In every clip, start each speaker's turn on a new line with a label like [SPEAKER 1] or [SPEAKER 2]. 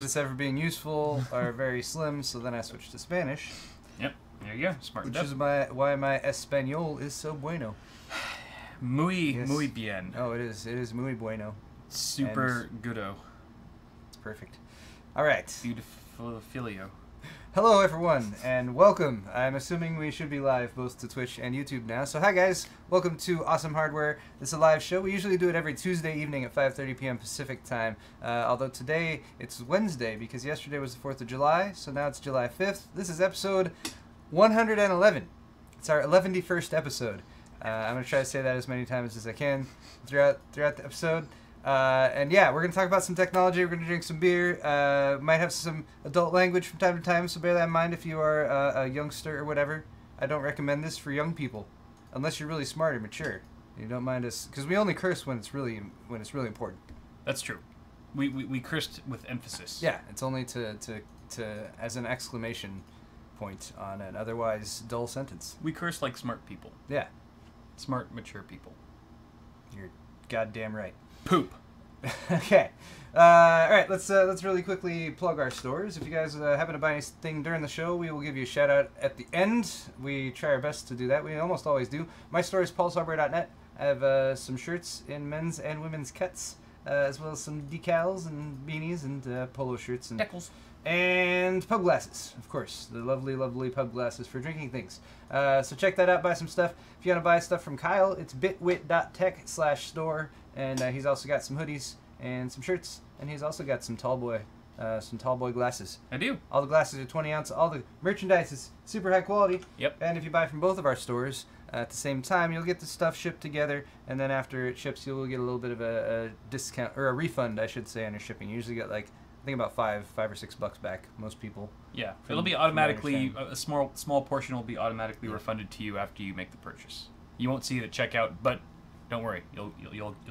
[SPEAKER 1] this ever being useful are very slim, so then I switched to Spanish.
[SPEAKER 2] Yep, there you go. Smartened up.
[SPEAKER 1] Which is why my Espanol is so bueno.
[SPEAKER 2] Muy bien.
[SPEAKER 1] Oh, it is. It is muy bueno.
[SPEAKER 2] Super goodo.
[SPEAKER 1] It's perfect. All right.
[SPEAKER 2] Beautiful filio.
[SPEAKER 1] Hello, everyone, and welcome. I'm assuming we should be live both to Twitch and YouTube now. So hi, guys. Welcome to Awesome Hardware. This is a live show. We usually do it every Tuesday evening at 5:30 p.m. Pacific time. Although today it's Wednesday because yesterday was the 4th of July, so now it's July 5th. This is episode 111. It's our 111st episode. I'm going to try to say that as many times as I can throughout the episode. And yeah, we're going to talk about some technology, we're going to drink some beer, might have some adult language from time to time, so bear that in mind if you are a youngster or whatever. I don't recommend this for young people, unless you're really smart or mature. You don't mind us, because we only curse when it's really important.
[SPEAKER 2] That's true. We cursed with emphasis.
[SPEAKER 1] Yeah, it's only to as an exclamation point on an otherwise dull sentence.
[SPEAKER 2] We curse like smart people.
[SPEAKER 1] Yeah.
[SPEAKER 2] Smart, mature people.
[SPEAKER 1] You're goddamn right.
[SPEAKER 2] Poop.
[SPEAKER 1] Okay. All right. Let's really quickly plug our stores. If you guys happen to buy anything during the show, we will give you a shout out at the end. We try our best to do that. We almost always do. My store is paulshardware.net. I have some shirts in men's and women's cuts, as well as some decals and beanies and polo shirts and
[SPEAKER 2] Deckles.
[SPEAKER 1] And pub glasses, of course. The lovely, lovely pub glasses for drinking things. So check that out. Buy some stuff. If you want to buy stuff from Kyle, it's bitwit.tech/store. And he's also got some hoodies and some shirts. And he's also got some tallboy glasses.
[SPEAKER 2] I do.
[SPEAKER 1] All the glasses are 20 ounce. All the merchandise is super high quality.
[SPEAKER 2] Yep.
[SPEAKER 1] And if you buy from both of our stores at the same time, you'll get the stuff shipped together. And then after it ships, you'll get a little bit of a discount, or a refund, I should say, on your shipping. You usually get like, I think about $5 or $6 back. Most people.
[SPEAKER 2] Yeah, it'll be automatically a small portion will be automatically refunded to you after you make the purchase. You won't see it at checkout, but don't worry, you'll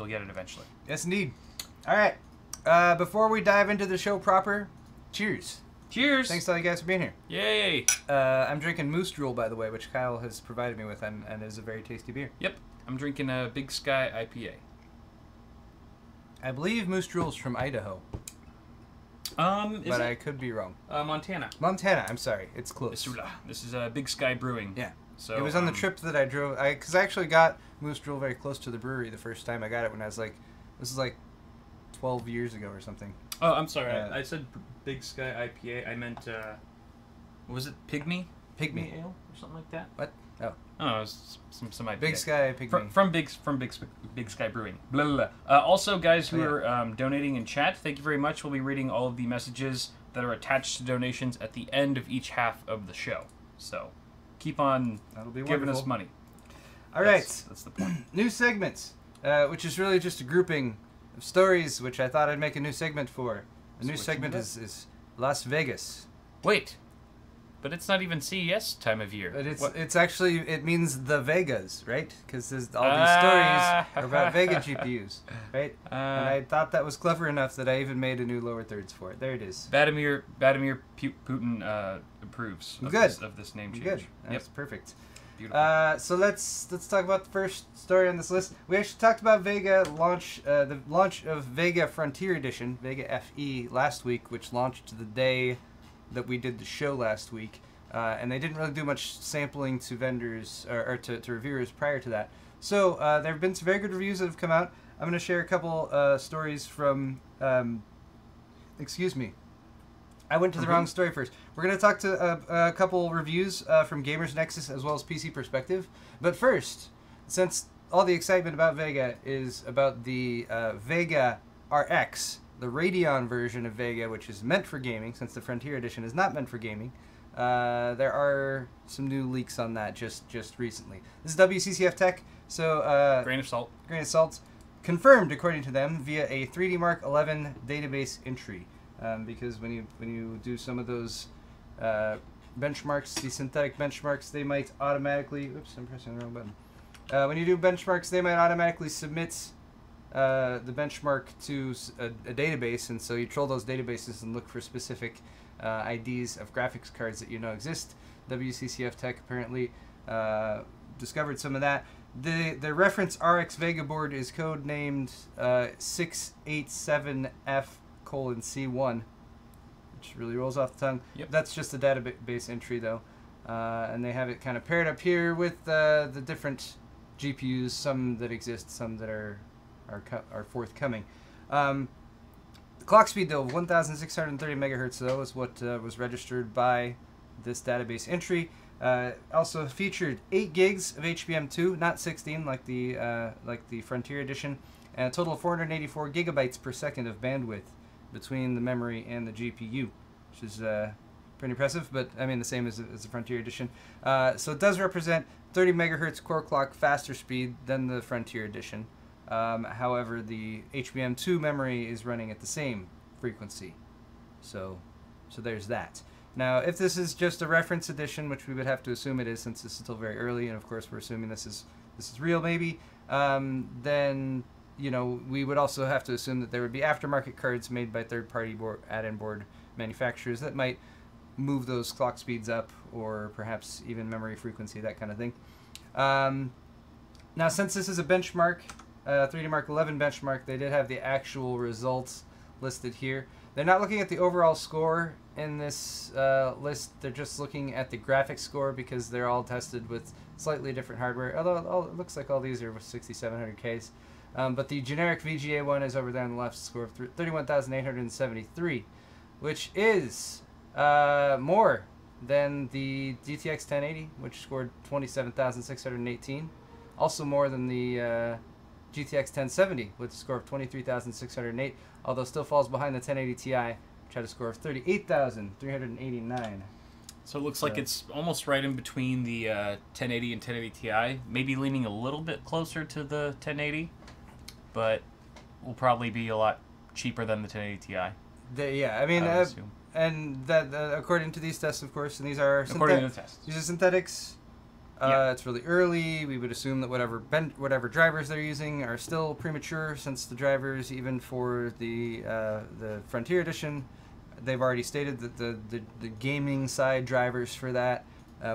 [SPEAKER 2] get it eventually.
[SPEAKER 1] Yes, indeed. All right. Before we dive into the show proper, cheers.
[SPEAKER 2] Cheers.
[SPEAKER 1] Thanks to all you guys for being here.
[SPEAKER 2] Yay.
[SPEAKER 1] I'm drinking Moose Drool, by the way, which Kyle has provided me with, and is a very tasty beer.
[SPEAKER 2] Yep. I'm drinking a Big Sky IPA.
[SPEAKER 1] I believe Moose Drool's from Idaho.
[SPEAKER 2] But
[SPEAKER 1] I could be wrong.
[SPEAKER 2] Montana.
[SPEAKER 1] Montana, I'm sorry. It's close.
[SPEAKER 2] This is Big Sky Brewing.
[SPEAKER 1] Yeah.
[SPEAKER 2] So
[SPEAKER 1] it was on the trip that I drove. Because I actually got Moose Drool very close to the brewery the first time I got it when I was like, this is like 12 years ago or something.
[SPEAKER 2] Oh, I'm sorry. I said Big Sky IPA. I meant, what was it? Pygmy?
[SPEAKER 1] Pygmy
[SPEAKER 2] Ale or something like that?
[SPEAKER 1] What? Oh.
[SPEAKER 2] Oh, it was some IPA.
[SPEAKER 1] Big Sky Pygmy.
[SPEAKER 2] From Big Sky Brewing. Blah, blah, blah. Also, guys who are donating in chat, thank you very much. We'll be reading all of the messages that are attached to donations at the end of each half of the show. So, keep on giving us money.
[SPEAKER 1] All right.
[SPEAKER 2] That's the point.
[SPEAKER 1] New segments, which is really just a grouping of stories, which I thought I'd make a new segment for. The new segment is Las Vegas.
[SPEAKER 2] Wait. But it's not even CES time of year.
[SPEAKER 1] But it's actually, it means the Vegas, right? Because all these stories are about Vega GPUs, right? And I thought that was clever enough that I even made a new lower thirds for it. There it is.
[SPEAKER 2] Vladimir Putin approves of this name change.
[SPEAKER 1] Good. That's perfect.
[SPEAKER 2] Beautiful.
[SPEAKER 1] So let's talk about the first story on this list. We actually talked about Vega the launch of Vega Frontier Edition, Vega FE, last week, which launched the day that we did the show last week, and they didn't really do much sampling to vendors or to reviewers prior to that. So there have been some very good reviews that have come out. I'm going to share a couple stories from. Excuse me, I went to the wrong story first. We're going to talk to a couple reviews from GamersNexus as well as PCPerspective. But first, since all the excitement about Vega is about the Vega RX, the Radeon version of Vega, which is meant for gaming, since the Frontier Edition is not meant for gaming, there are some new leaks on that just recently. This is WCCF Tech, so
[SPEAKER 2] grain of salt.
[SPEAKER 1] Grain of salt, confirmed according to them via a 3D Mark 11 database entry. Because when you do some of those benchmarks, the synthetic benchmarks, they might automatically. Oops, I'm pressing the wrong button. When you do benchmarks, they might automatically submit the benchmark to a database, and so you troll those databases and look for specific IDs of graphics cards that you know exist. WCCF Tech apparently discovered some of that. The reference RX Vega board is code named 687F:(C1), which really rolls off the tongue.
[SPEAKER 2] Yep.
[SPEAKER 1] That's just a database entry though, and they have it kind of paired up here with the different GPUs, some that exist, some that are forthcoming. The clock speed though of 1,630 megahertz though is what was registered by this database entry. Also featured 8 gigs of HBM2, not 16 like the Frontier Edition, and a total of 484 gigabytes per second of bandwidth between the memory and the GPU, which is pretty impressive, but I mean the same as the Frontier Edition. So it does represent 30 megahertz core clock faster speed than the Frontier Edition. However, the HBM2 memory is running at the same frequency. So there's that. Now, if this is just a reference edition, which we would have to assume it is since this is still very early, and of course we're assuming this is real maybe, then we would also have to assume that there would be aftermarket cards made by third-party add-in board manufacturers that might move those clock speeds up, or perhaps even memory frequency, that kind of thing. Now, since this is a benchmark, 3D Mark 11 benchmark, they did have the actual results listed here. They're not looking at the overall score in this list. They're just looking at the graphics score because they're all tested with slightly different hardware. Although it looks like all these are with 6700Ks. But the generic VGA one is over there on the left, score of 31,873, which is more than the GTX 1080, which scored 27,618. Also more than the GTX 1070 with a score of 23,608, although still falls behind the 1080 Ti, which had a score of 38,389.
[SPEAKER 2] So it looks like it's almost right in between the 1080 and 1080 Ti, maybe leaning a little bit closer to the 1080, but will probably be a lot cheaper than the 1080 Ti.
[SPEAKER 1] Yeah, I mean, and that according to these tests, of course, and these are
[SPEAKER 2] according to the tests.
[SPEAKER 1] These are synthetics. It's really early. We would assume that whatever drivers they're using are still premature, since the drivers, even for the Frontier Edition, they've already stated that the gaming side drivers for that,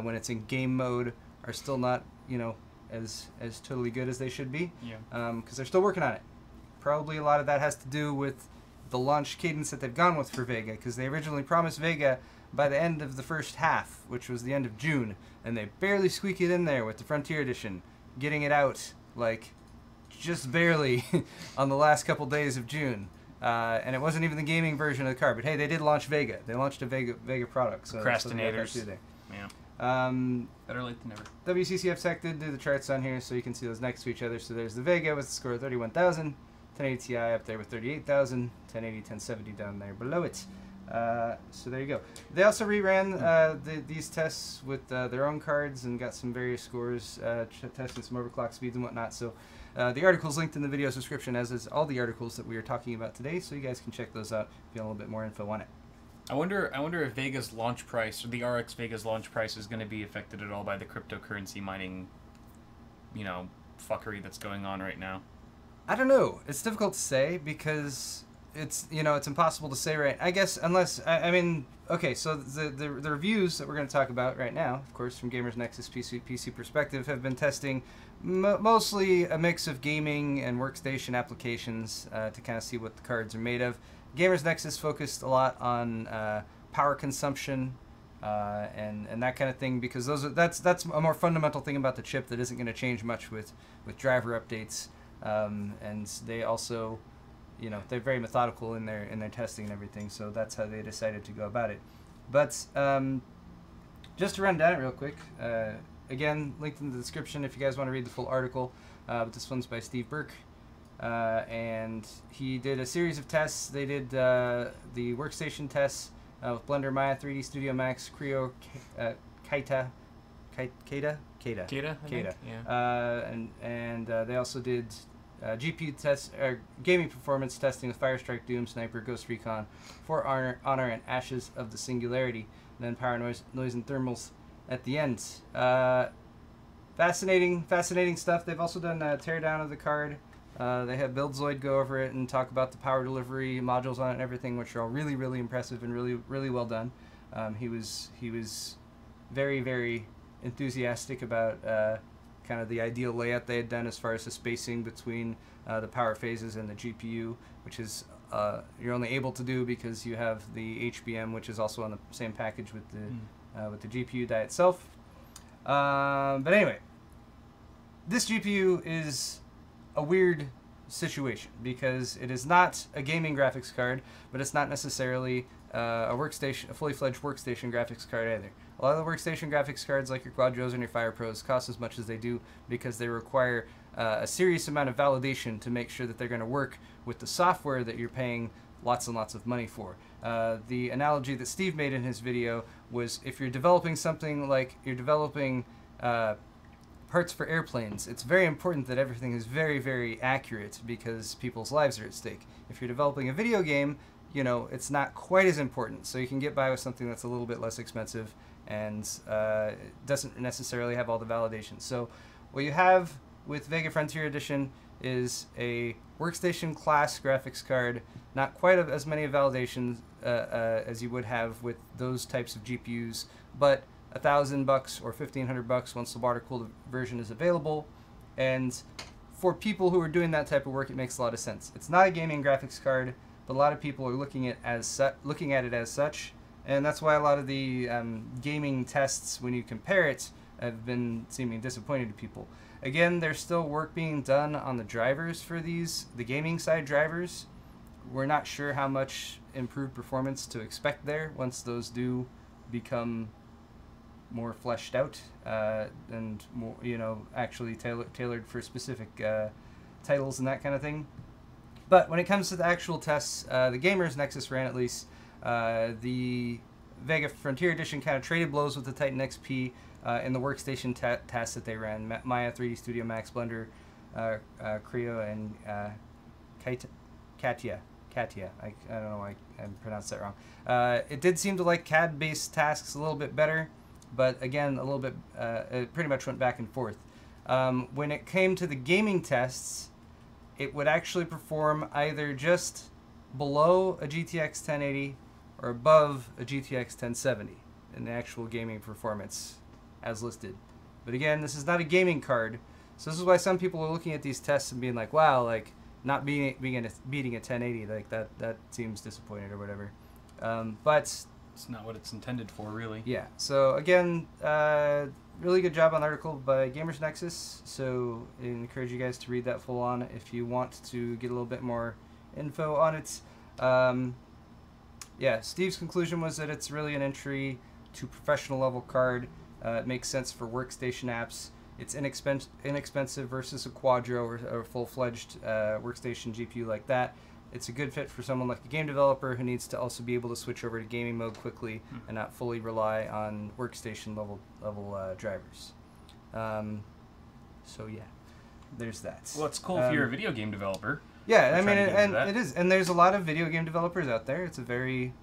[SPEAKER 1] when it's in game mode, are still not as totally good as they should be.
[SPEAKER 2] Yeah.
[SPEAKER 1] Because they're still working on it. Probably a lot of that has to do with the launch cadence that they've gone with for Vega, because they originally promised Vega by the end of the first half, which was the end of June, and they barely squeak it in there with the Frontier Edition, getting it out like just barely on the last couple days of June. And it wasn't even the gaming version of the card, but hey, they did launch Vega. They launched a Vega product. So
[SPEAKER 2] procrastinators.
[SPEAKER 1] There.
[SPEAKER 2] Yeah. Better late than never.
[SPEAKER 1] WCCF Tech did do the charts on here, so you can see those next to each other. So there's the Vega with a score of 31,000, 1080 Ti up there with 38,000, 1080, 1070 down there below it. So there you go. They also reran these tests with their own cards and got some various scores, testing some overclock speeds and whatnot. So the article's linked in the video's description, as is all the articles that we are talking about today, so you guys can check those out if you want a little bit more info on it.
[SPEAKER 2] I wonder if Vega's launch price, or the RX Vega's launch price, is going to be affected at all by the cryptocurrency mining, fuckery that's going on right now.
[SPEAKER 1] I don't know. It's difficult to say because it's impossible to say, right? I guess unless I mean, okay. So the reviews that we're going to talk about right now, of course, from GamersNexus PCPerspective, have been testing mostly a mix of gaming and workstation applications to kind of see what the cards are made of. GamersNexus focused a lot on power consumption and that kind of thing, because that's a more fundamental thing about the chip that isn't going to change much with driver updates. And they also, they're very methodical in their testing and everything, so that's how they decided to go about it. But just to run down it real quick, again, linked in the description if you guys want to read the full article. But this one's by Steve Burke, and he did a series of tests. They did the workstation tests with Blender, Maya, 3D Studio Max, Creo, Kata. Yeah. And they also did GPU tests, gaming performance testing with Firestrike, Doom, Sniper, Ghost Recon, For Honor, and Ashes of the Singularity. And then power, noise, and thermals at the end. Fascinating stuff. They've also done a teardown of the card. They have BuildZoid go over it and talk about the power delivery modules on it and everything, which are all really, really impressive and really, really well done. He was very, very enthusiastic about kind of the ideal layout they had done as far as the spacing between the power phases and the GPU, which is you're only able to do because you have the HBM, which is also on the same package with the GPU die itself. But anyway, this GPU is a weird situation because it is not a gaming graphics card, but it's not necessarily a fully fledged workstation graphics card either. A lot of the workstation graphics cards, like your Quadros and your Fire Pros, cost as much as they do because they require a serious amount of validation to make sure that they're going to work with the software that you're paying lots and lots of money for. The analogy that Steve made in his video was if you're developing something like you're developing parts for airplanes, it's very important that everything is very, very accurate because people's lives are at stake. If you're developing a video game, you know, it's not quite as important, so you can get by with something that's a little bit less expensive and doesn't necessarily have all the validation. So what you have with Vega Frontier Edition is a workstation class graphics card, not quite as many validations as you would have with those types of GPUs, but $1,000 or $1,500 once the water-cooled version is available. And for people who are doing that type of work, it makes a lot of sense. It's not a gaming graphics card, but a lot of people are looking at it as such, and that's why a lot of the gaming tests, when you compare it, have been seeming disappointing to people. Again, there's still work being done on the drivers for these, the gaming side drivers. We're not sure how much improved performance to expect there once those do become more fleshed out and more, you know, actually tailored for specific titles and that kind of thing. But when it comes to the actual tests, the GamersNexus ran at least. The Vega Frontier Edition kind of traded blows with the Titan XP in the workstation tests that they ran. Maya 3D Studio Max, Blender, Creo, and Katia. I don't know why I pronounced that wrong. It did seem to like CAD-based tasks a little bit better, but again, a little bit, it pretty much went back and forth. When it came to the gaming tests, it would actually perform either just below a GTX 1080 or above a GTX 1070 in the actual gaming performance as listed. But again, this is not a gaming card, so this is why some people are looking at these tests and being like, wow, like not beating a 1080, like that seems disappointing or whatever. But
[SPEAKER 2] it's not what it's intended for, really.
[SPEAKER 1] yeah, so again, really good job on the article by GamersNexus, so I encourage you guys to read that full on if you want to get a little bit more info on it. Yeah, Steve's conclusion was that it's really an entry to professional level card. It makes sense for workstation apps. It's inexpensive versus a Quadro or a full-fledged workstation GPU like that. It's a good fit for someone like a game developer who needs to also be able to switch over to gaming mode quickly and not fully rely on workstation level drivers. So yeah, there's that.
[SPEAKER 2] Well, it's cool if you're a video game developer.
[SPEAKER 1] Yeah, I mean, it is, and there's a lot of video game developers out there. It's a very,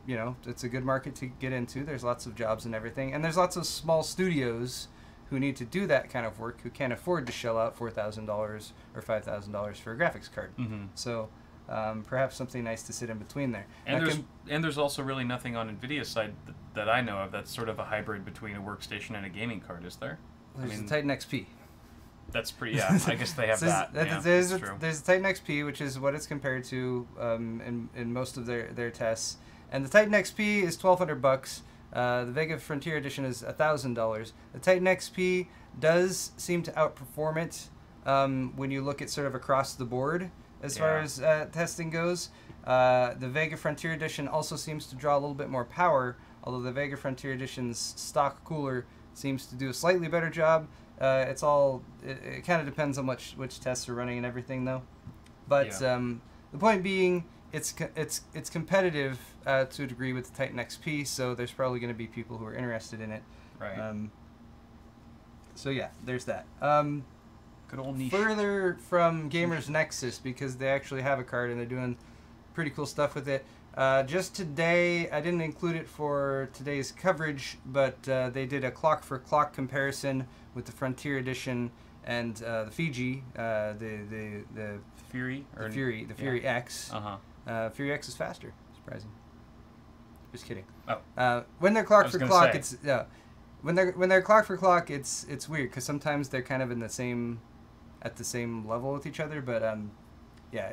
[SPEAKER 1] you know, it's a good market to get into. There's lots of jobs and everything, and there's lots of small studios who need to do that kind of work who can't afford to shell out $4,000 or $5,000 for a graphics card. So perhaps something nice to sit in between there.
[SPEAKER 2] And there's also really nothing on NVIDIA's side that I know of that's sort of a hybrid between a workstation and a gaming card, is there?
[SPEAKER 1] There's the Titan XP.
[SPEAKER 2] That's pretty, yeah, I guess they have that. Yeah,
[SPEAKER 1] there's the Titan XP, which is what it's compared to in most of their tests. And the Titan XP is $1,200. The Vega Frontier Edition is $1,000. The Titan XP does seem to outperform it when you look at sort of across the board as far as testing goes. The Vega Frontier Edition also seems to draw a little bit more power, although the Vega Frontier Edition's stock cooler seems to do a slightly better job. It kind of depends on which tests are running and everything, though. But the point being, it's competitive to a degree with the Titan XP, so there's probably going to be people who are interested in it.
[SPEAKER 2] Right.
[SPEAKER 1] So yeah, there's that.
[SPEAKER 2] Good old niche.
[SPEAKER 1] Further from GamersNexus, because they actually have a card and they're doing pretty cool stuff with it. Just today, I didn't include it for today's coverage, but they did a clock-for-clock comparison with the Frontier Edition and the Fiji, the
[SPEAKER 2] Fury,
[SPEAKER 1] the Fury X. Fury X is faster. Surprising. Just kidding.
[SPEAKER 2] Oh.
[SPEAKER 1] When they're clock for clock, it's when they're clock for clock, it's weird because sometimes they're kind of at the same level with each other. But yeah,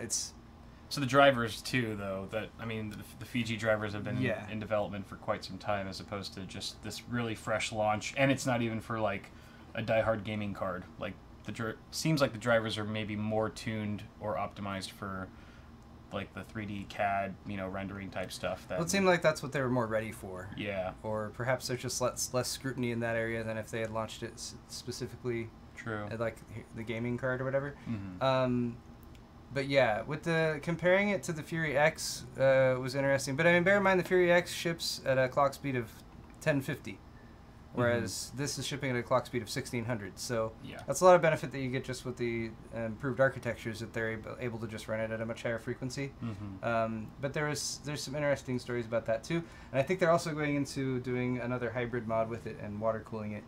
[SPEAKER 2] So the drivers too, though, that I mean, the Fiji drivers have been
[SPEAKER 1] Yeah.
[SPEAKER 2] in development for quite some time, as opposed to just this really fresh launch, and it's not even for like a diehard gaming card. Like seems like the drivers are maybe more tuned or optimized for like the 3D CAD, rendering type stuff. That
[SPEAKER 1] Well, it seemed like that's what they were more ready for.
[SPEAKER 2] Yeah.
[SPEAKER 1] Or perhaps there's just less scrutiny in that area than if they had launched it specifically.
[SPEAKER 2] True.
[SPEAKER 1] Like the gaming card or whatever.
[SPEAKER 2] Mm-hmm.
[SPEAKER 1] But yeah, with the comparing it to the Fury X was interesting. But I mean, bear in mind the Fury X ships at a clock speed of 1050, whereas this is shipping at a clock speed of 1600. So
[SPEAKER 2] Yeah.
[SPEAKER 1] that's a lot of benefit that you get just with the improved architectures that they're able to just run it at a much higher frequency.
[SPEAKER 2] Mm-hmm.
[SPEAKER 1] But there's some interesting stories about that too, and I think they're also going into doing another hybrid mod with it and water cooling it.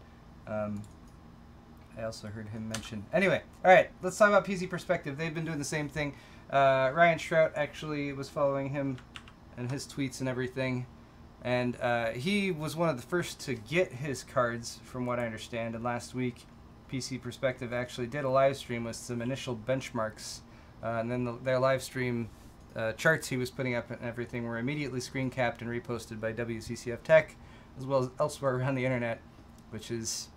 [SPEAKER 1] I also heard him mention. Anyway, all right, let's talk about PCPerspective. They've been doing the same thing. Ryan Strout actually was following him and his tweets and everything. And he was one of the first to get his cards, from what I understand. And last week, PCPerspective actually did a live stream with some initial benchmarks. And then their live stream charts he was putting up and everything were immediately screen capped and reposted by WCCF Tech, as well as elsewhere around the internet, which is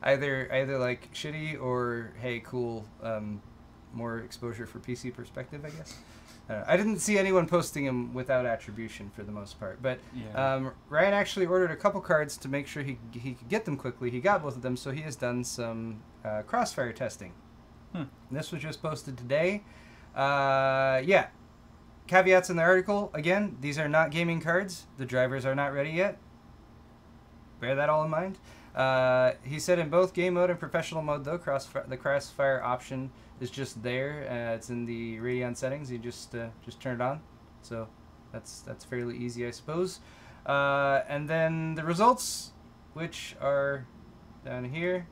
[SPEAKER 1] either like shitty or hey, cool, more exposure for PCPerspective, I guess. I didn't see anyone posting them without attribution for the most part, but
[SPEAKER 2] Yeah.
[SPEAKER 1] Ryan actually ordered a couple cards to make sure he could get them quickly. He got both of them, so he has done some crossfire testing. And this was just posted today. Yeah. Caveats in the article. Again, these are not gaming cards. The drivers are not ready yet. Bear that all in mind. He said in both game mode and professional mode, though, the crossfire option is just there. It's in the Radeon settings. You just turn it on. So that's fairly easy, I suppose. And then the results, which are down here.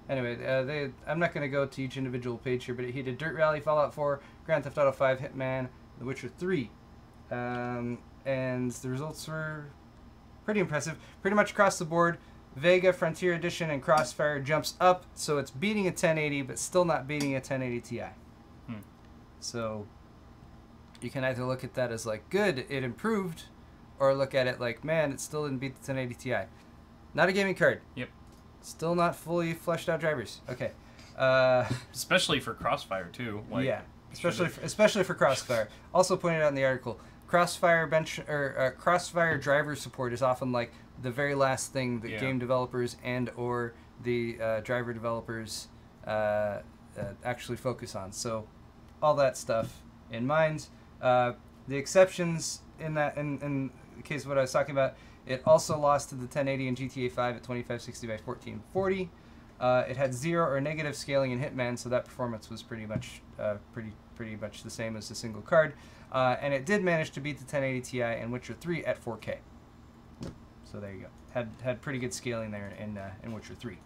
[SPEAKER 1] Anyway, I'm not going to go to each individual page here, but he did Dirt Rally, Fallout 4, Grand Theft Auto 5, Hitman, The Witcher 3. And the results were pretty impressive. Pretty much across the board. Vega Frontier Edition and Crossfire jumps up, so it's beating a 1080, but still not beating a 1080 Ti. So you can either look at that as like, good, it improved, or look at it like, man, it still didn't beat the 1080 Ti. Not a gaming card.
[SPEAKER 2] Yep.
[SPEAKER 1] Still not fully fleshed out drivers. Okay.
[SPEAKER 2] Especially for Crossfire too. Like,
[SPEAKER 1] yeah. Especially for Crossfire. Also pointed out in the article, Crossfire Crossfire driver support is often like the very last thing that game developers and or the driver developers actually focus on. So all that stuff in mind. The exceptions in the case of what I was talking about, it also lost to the 1080 in GTA 5 at 2560 by 1440. It had 0 or negative scaling in Hitman, so that performance was pretty much the same as a single card. And it did manage to beat the 1080 Ti and Witcher 3 at 4K. So there you go. Had pretty good scaling there in Witcher 3.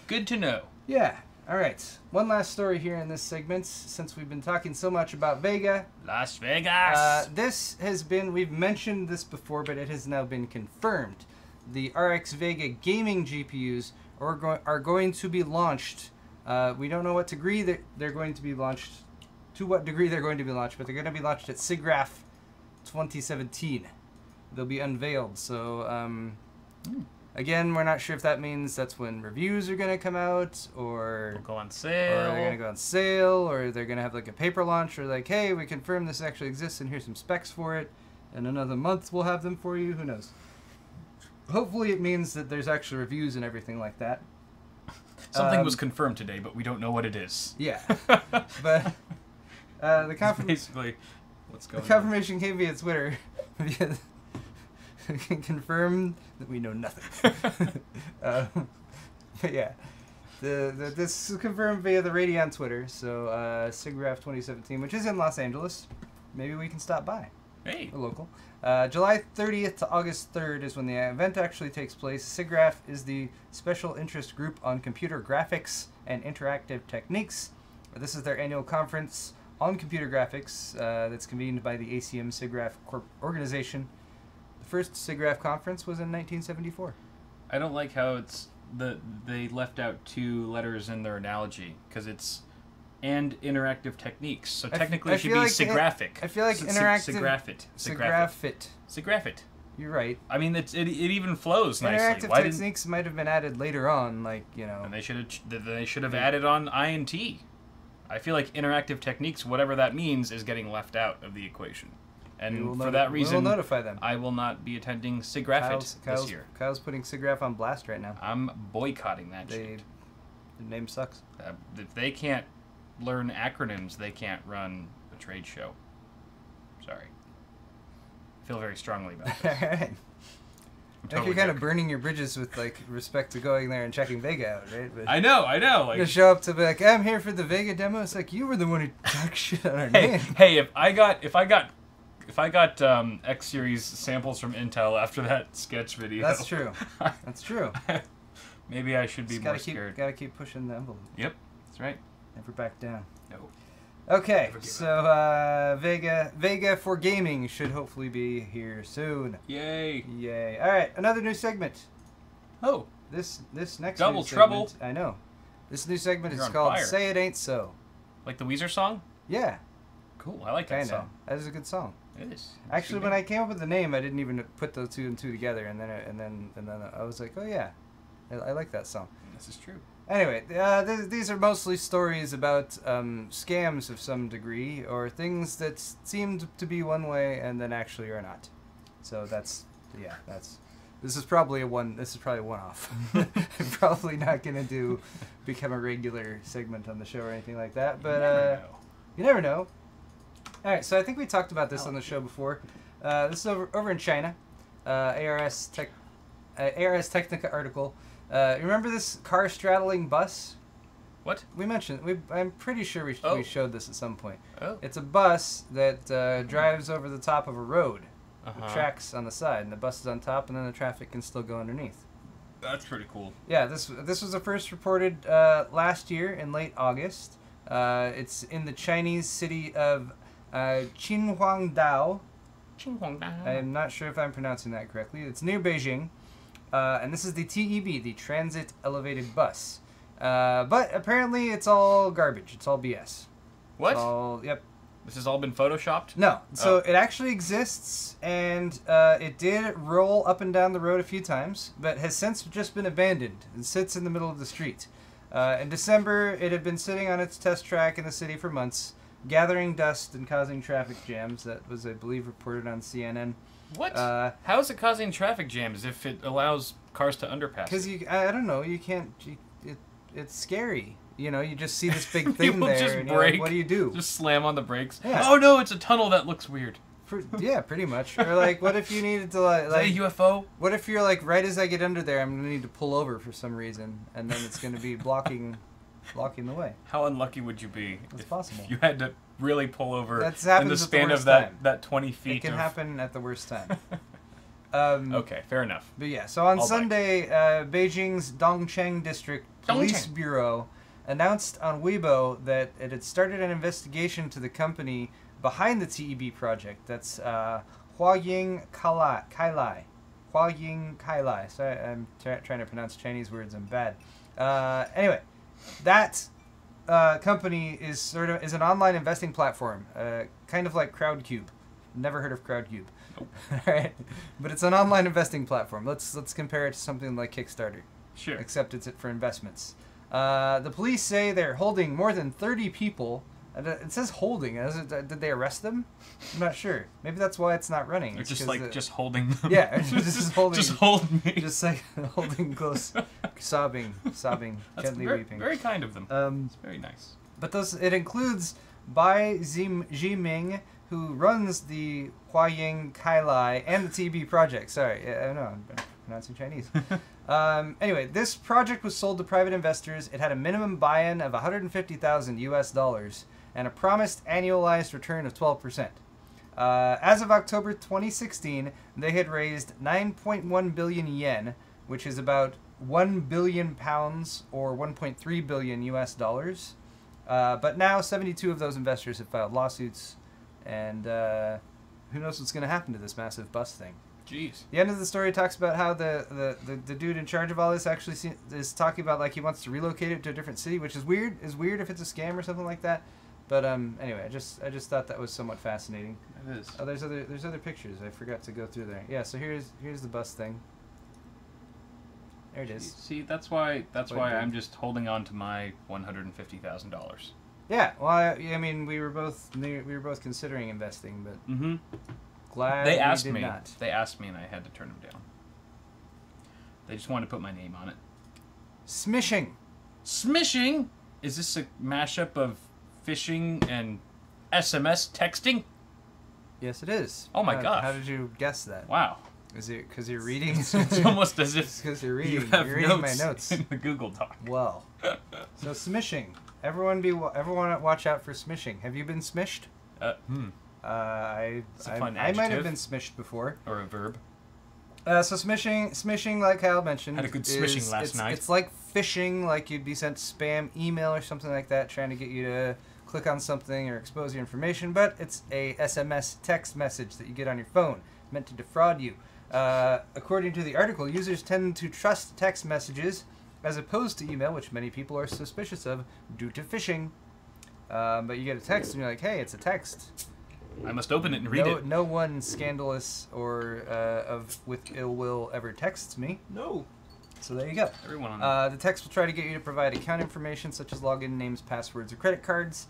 [SPEAKER 2] Good to know.
[SPEAKER 1] Yeah. All right. One last story here in this segment, since we've been talking so much about Vega.
[SPEAKER 2] Las Vegas.
[SPEAKER 1] This has been, we've mentioned this before, but it has now been confirmed. The RX Vega gaming GPUs are going to be launched. We don't know what degree they're going to be launched, but they're going to be launched at SIGGRAPH 2017. They'll be unveiled. So, again, we're not sure if that means that's when reviews are going to come out, or
[SPEAKER 2] They'll go on sale.
[SPEAKER 1] or they're going to go on sale, or they're going to have like a paper launch, or like, hey, we confirm this actually exists and here's some specs for it. In another month we'll have them for you. Who knows? Hopefully it means that there's actually reviews and everything like that.
[SPEAKER 2] Something was confirmed today, but we don't know what it is.
[SPEAKER 1] Yeah. But the
[SPEAKER 2] Basically, what's going
[SPEAKER 1] the confirmation came via Twitter. Can confirm that we know nothing. But yeah, this is confirmed via the Radeon Twitter. So SIGGRAPH 2017, which is in Los Angeles. Maybe we can stop by.
[SPEAKER 2] Hey.
[SPEAKER 1] We're local. July 30th to August 3rd is when the event actually takes place. SIGGRAPH is the special interest group on computer graphics and interactive techniques. This is their annual conference on computer graphics that's convened by the ACM SIGGRAPH Corp organization. The first SIGGRAPH conference was in 1974.
[SPEAKER 2] I don't like how they left out 2 letters in their analogy, because it's and interactive techniques. So technically, it should be
[SPEAKER 1] like
[SPEAKER 2] SIGGRAPH.
[SPEAKER 1] I feel like interactive.
[SPEAKER 2] SIGGRAPH.
[SPEAKER 1] You're right.
[SPEAKER 2] I mean, it even flows nicely.
[SPEAKER 1] Interactive techniques might have been added later on, like, you know.
[SPEAKER 2] And they should have added on INT. I feel like interactive techniques, whatever that means, is getting left out of the equation. And for that reason,
[SPEAKER 1] we'll notify them.
[SPEAKER 2] I will not be attending SIGGRAPH this year.
[SPEAKER 1] Kyle's putting SIGGRAPH on blast right now.
[SPEAKER 2] I'm boycotting that shit.
[SPEAKER 1] The name sucks.
[SPEAKER 2] If they can't learn acronyms, they can't run a trade show. Sorry. I feel very strongly about this.
[SPEAKER 1] Alright. I think you're kind of burning your bridges with, like, respect to going there and checking Vega out, right? But
[SPEAKER 2] I know. Like,
[SPEAKER 1] you show up to be like, I'm here for the Vega demo. It's like, you were the one who talked shit on our name.
[SPEAKER 2] Hey, if I got X series samples from Intel after that sketch video.
[SPEAKER 1] That's true. That's true.
[SPEAKER 2] Maybe I should be more scared.
[SPEAKER 1] Gotta keep pushing the envelope.
[SPEAKER 2] Yep, that's right.
[SPEAKER 1] Never back down.
[SPEAKER 2] No.
[SPEAKER 1] Okay, so Vega for gaming should hopefully be here soon.
[SPEAKER 2] Yay!
[SPEAKER 1] Yay! All right, another new segment.
[SPEAKER 2] Oh,
[SPEAKER 1] this next
[SPEAKER 2] double
[SPEAKER 1] new
[SPEAKER 2] trouble.
[SPEAKER 1] Segment, I know. This new segment
[SPEAKER 2] You're
[SPEAKER 1] is
[SPEAKER 2] on
[SPEAKER 1] called
[SPEAKER 2] fire.
[SPEAKER 1] "Say It Ain't So."
[SPEAKER 2] Like the Weezer song?
[SPEAKER 1] Yeah.
[SPEAKER 2] Cool. I like that
[SPEAKER 1] Kinda.
[SPEAKER 2] song.
[SPEAKER 1] That is a good song.
[SPEAKER 2] It is.
[SPEAKER 1] Actually, when I came up with the name, I didn't even put the two and two together, and then I was like, oh yeah, I like that song.
[SPEAKER 2] This is true.
[SPEAKER 1] Anyway, these are mostly stories about scams of some degree, or things that seemed to be one way and then actually are not. So this is probably a one-off. I'm probably not gonna become a regular segment on the show or anything like that. But you never know. All right, so I think we talked about this on the show before. This is over in China. ARS Technica article. Remember this car-straddling bus?
[SPEAKER 2] What?
[SPEAKER 1] We mentioned. I'm pretty sure we showed this at some point.
[SPEAKER 2] Oh.
[SPEAKER 1] It's a bus that drives over the top of a road. With tracks on the side, and the bus is on top, and then the traffic can still go underneath.
[SPEAKER 2] That's pretty cool.
[SPEAKER 1] Yeah, this was the first reported last year in late August. It's in the Chinese city of Qinhuangdao. I'm not sure if I'm pronouncing that correctly. It's near Beijing. And this is the TEB, the Transit Elevated Bus. But apparently it's all garbage. It's all BS.
[SPEAKER 2] What?
[SPEAKER 1] Yep.
[SPEAKER 2] This has all been photoshopped?
[SPEAKER 1] No. So it actually exists, and it did roll up and down the road a few times, but has since just been abandoned and sits in the middle of the street. In December, it had been sitting on its test track in the city for months, gathering dust and causing traffic jams. That was, I believe, reported on CNN.
[SPEAKER 2] What? How is it causing traffic jams if it allows cars to underpass?
[SPEAKER 1] Because I don't know, you can't. It's scary. You know, you just see this big thing there.
[SPEAKER 2] Just
[SPEAKER 1] and
[SPEAKER 2] brake.
[SPEAKER 1] Like, what do you do?
[SPEAKER 2] Just slam on the brakes.
[SPEAKER 1] Yeah.
[SPEAKER 2] Oh no, it's a tunnel that looks weird.
[SPEAKER 1] Yeah, pretty much. Or like, what if you needed to like?
[SPEAKER 2] Is that a UFO?
[SPEAKER 1] What if you're like, right as I get under there, I'm gonna need to pull over for some reason, and then it's gonna be blocking the way.
[SPEAKER 2] How unlucky would you be?
[SPEAKER 1] It's possible.
[SPEAKER 2] If you had to really pull over
[SPEAKER 1] in
[SPEAKER 2] the span of that 20 feet.
[SPEAKER 1] It can happen at the worst time.
[SPEAKER 2] Okay, fair enough.
[SPEAKER 1] But yeah, so on Sunday, Beijing's Dongcheng District Police Bureau announced on Weibo that it had started an investigation to the company behind the TEB project. That's Huaying Kailai. Huaying Kailai. Sorry, I'm trying to pronounce Chinese words. I'm bad. Anyway, that company is an online investing platform, kind of like Crowdcube. Never heard of Crowdcube.
[SPEAKER 2] Nope.
[SPEAKER 1] All right, but it's an online investing platform. Let's compare it to something like Kickstarter.
[SPEAKER 2] Sure.
[SPEAKER 1] Except it's for investments. The police say they're holding more than 30 people. It says holding. Did they arrest them? I'm not sure. Maybe that's why it's not running.
[SPEAKER 2] It's just like just holding them.
[SPEAKER 1] Yeah, just holding.
[SPEAKER 2] Just hold me.
[SPEAKER 1] Just like holding close, sobbing, gently weeping.
[SPEAKER 2] Very kind of them. It's very nice.
[SPEAKER 1] But it includes Bai Ziming, who runs the Huaying Kailai and the TB project. Sorry, I know I'm pronouncing Chinese. Anyway, this project was sold to private investors. It had a minimum buy-in of $150,000 and a promised annualized return of 12%. As of October 2016, they had raised 9.1 billion yen, which is about 1 billion pounds or 1.3 billion US dollars. But now 72 of those investors have filed lawsuits, and who knows what's going to happen to this massive bus thing.
[SPEAKER 2] Jeez.
[SPEAKER 1] The end of the story talks about how the dude in charge of all this actually is talking about like he wants to relocate it to a different city, which is weird. Is weird if it's a scam or something like that. But anyway, I just thought that was somewhat fascinating.
[SPEAKER 2] It is.
[SPEAKER 1] Oh, there's other pictures. I forgot to go through there. Yeah, so here's the bus thing. There it is.
[SPEAKER 2] See, that's why I'm just holding on to my $150,000.
[SPEAKER 1] Yeah, well, I mean, we were both considering investing, but glad
[SPEAKER 2] they asked
[SPEAKER 1] we did
[SPEAKER 2] me.
[SPEAKER 1] not.
[SPEAKER 2] They asked me, and I had to turn them down. They just wanted to put my name on it.
[SPEAKER 1] Smishing.
[SPEAKER 2] Smishing? Is this a mashup of phishing and SMS texting?
[SPEAKER 1] Yes, it is.
[SPEAKER 2] Oh my gosh!
[SPEAKER 1] How did you guess that?
[SPEAKER 2] Wow.
[SPEAKER 1] Is it because you're reading?
[SPEAKER 2] It's almost as if
[SPEAKER 1] because you're reading.
[SPEAKER 2] You're
[SPEAKER 1] reading my notes
[SPEAKER 2] in the Google Doc.
[SPEAKER 1] Well, so smishing. Everyone watch out for smishing. Have you been smished?
[SPEAKER 2] It's a fun
[SPEAKER 1] I might have
[SPEAKER 2] adjective.
[SPEAKER 1] been smished before.
[SPEAKER 2] Or a verb.
[SPEAKER 1] So smishing, like Kyle mentioned,
[SPEAKER 2] Had a good smishing last night.
[SPEAKER 1] It's like phishing, like you'd be sent spam email or something like that, trying to get you to click on something or expose your information. But it's a SMS text message that you get on your phone, meant to defraud you. According to the article, users tend to trust text messages as opposed to email, which many people are suspicious of due to phishing. But you get a text and you're like, hey, it's a text.
[SPEAKER 2] I must open it and read it.
[SPEAKER 1] No one scandalous or with ill will ever texts me.
[SPEAKER 2] No.
[SPEAKER 1] So there you go.
[SPEAKER 2] Everyone on
[SPEAKER 1] the text will try to get you to provide account information such as login names, passwords, or credit cards.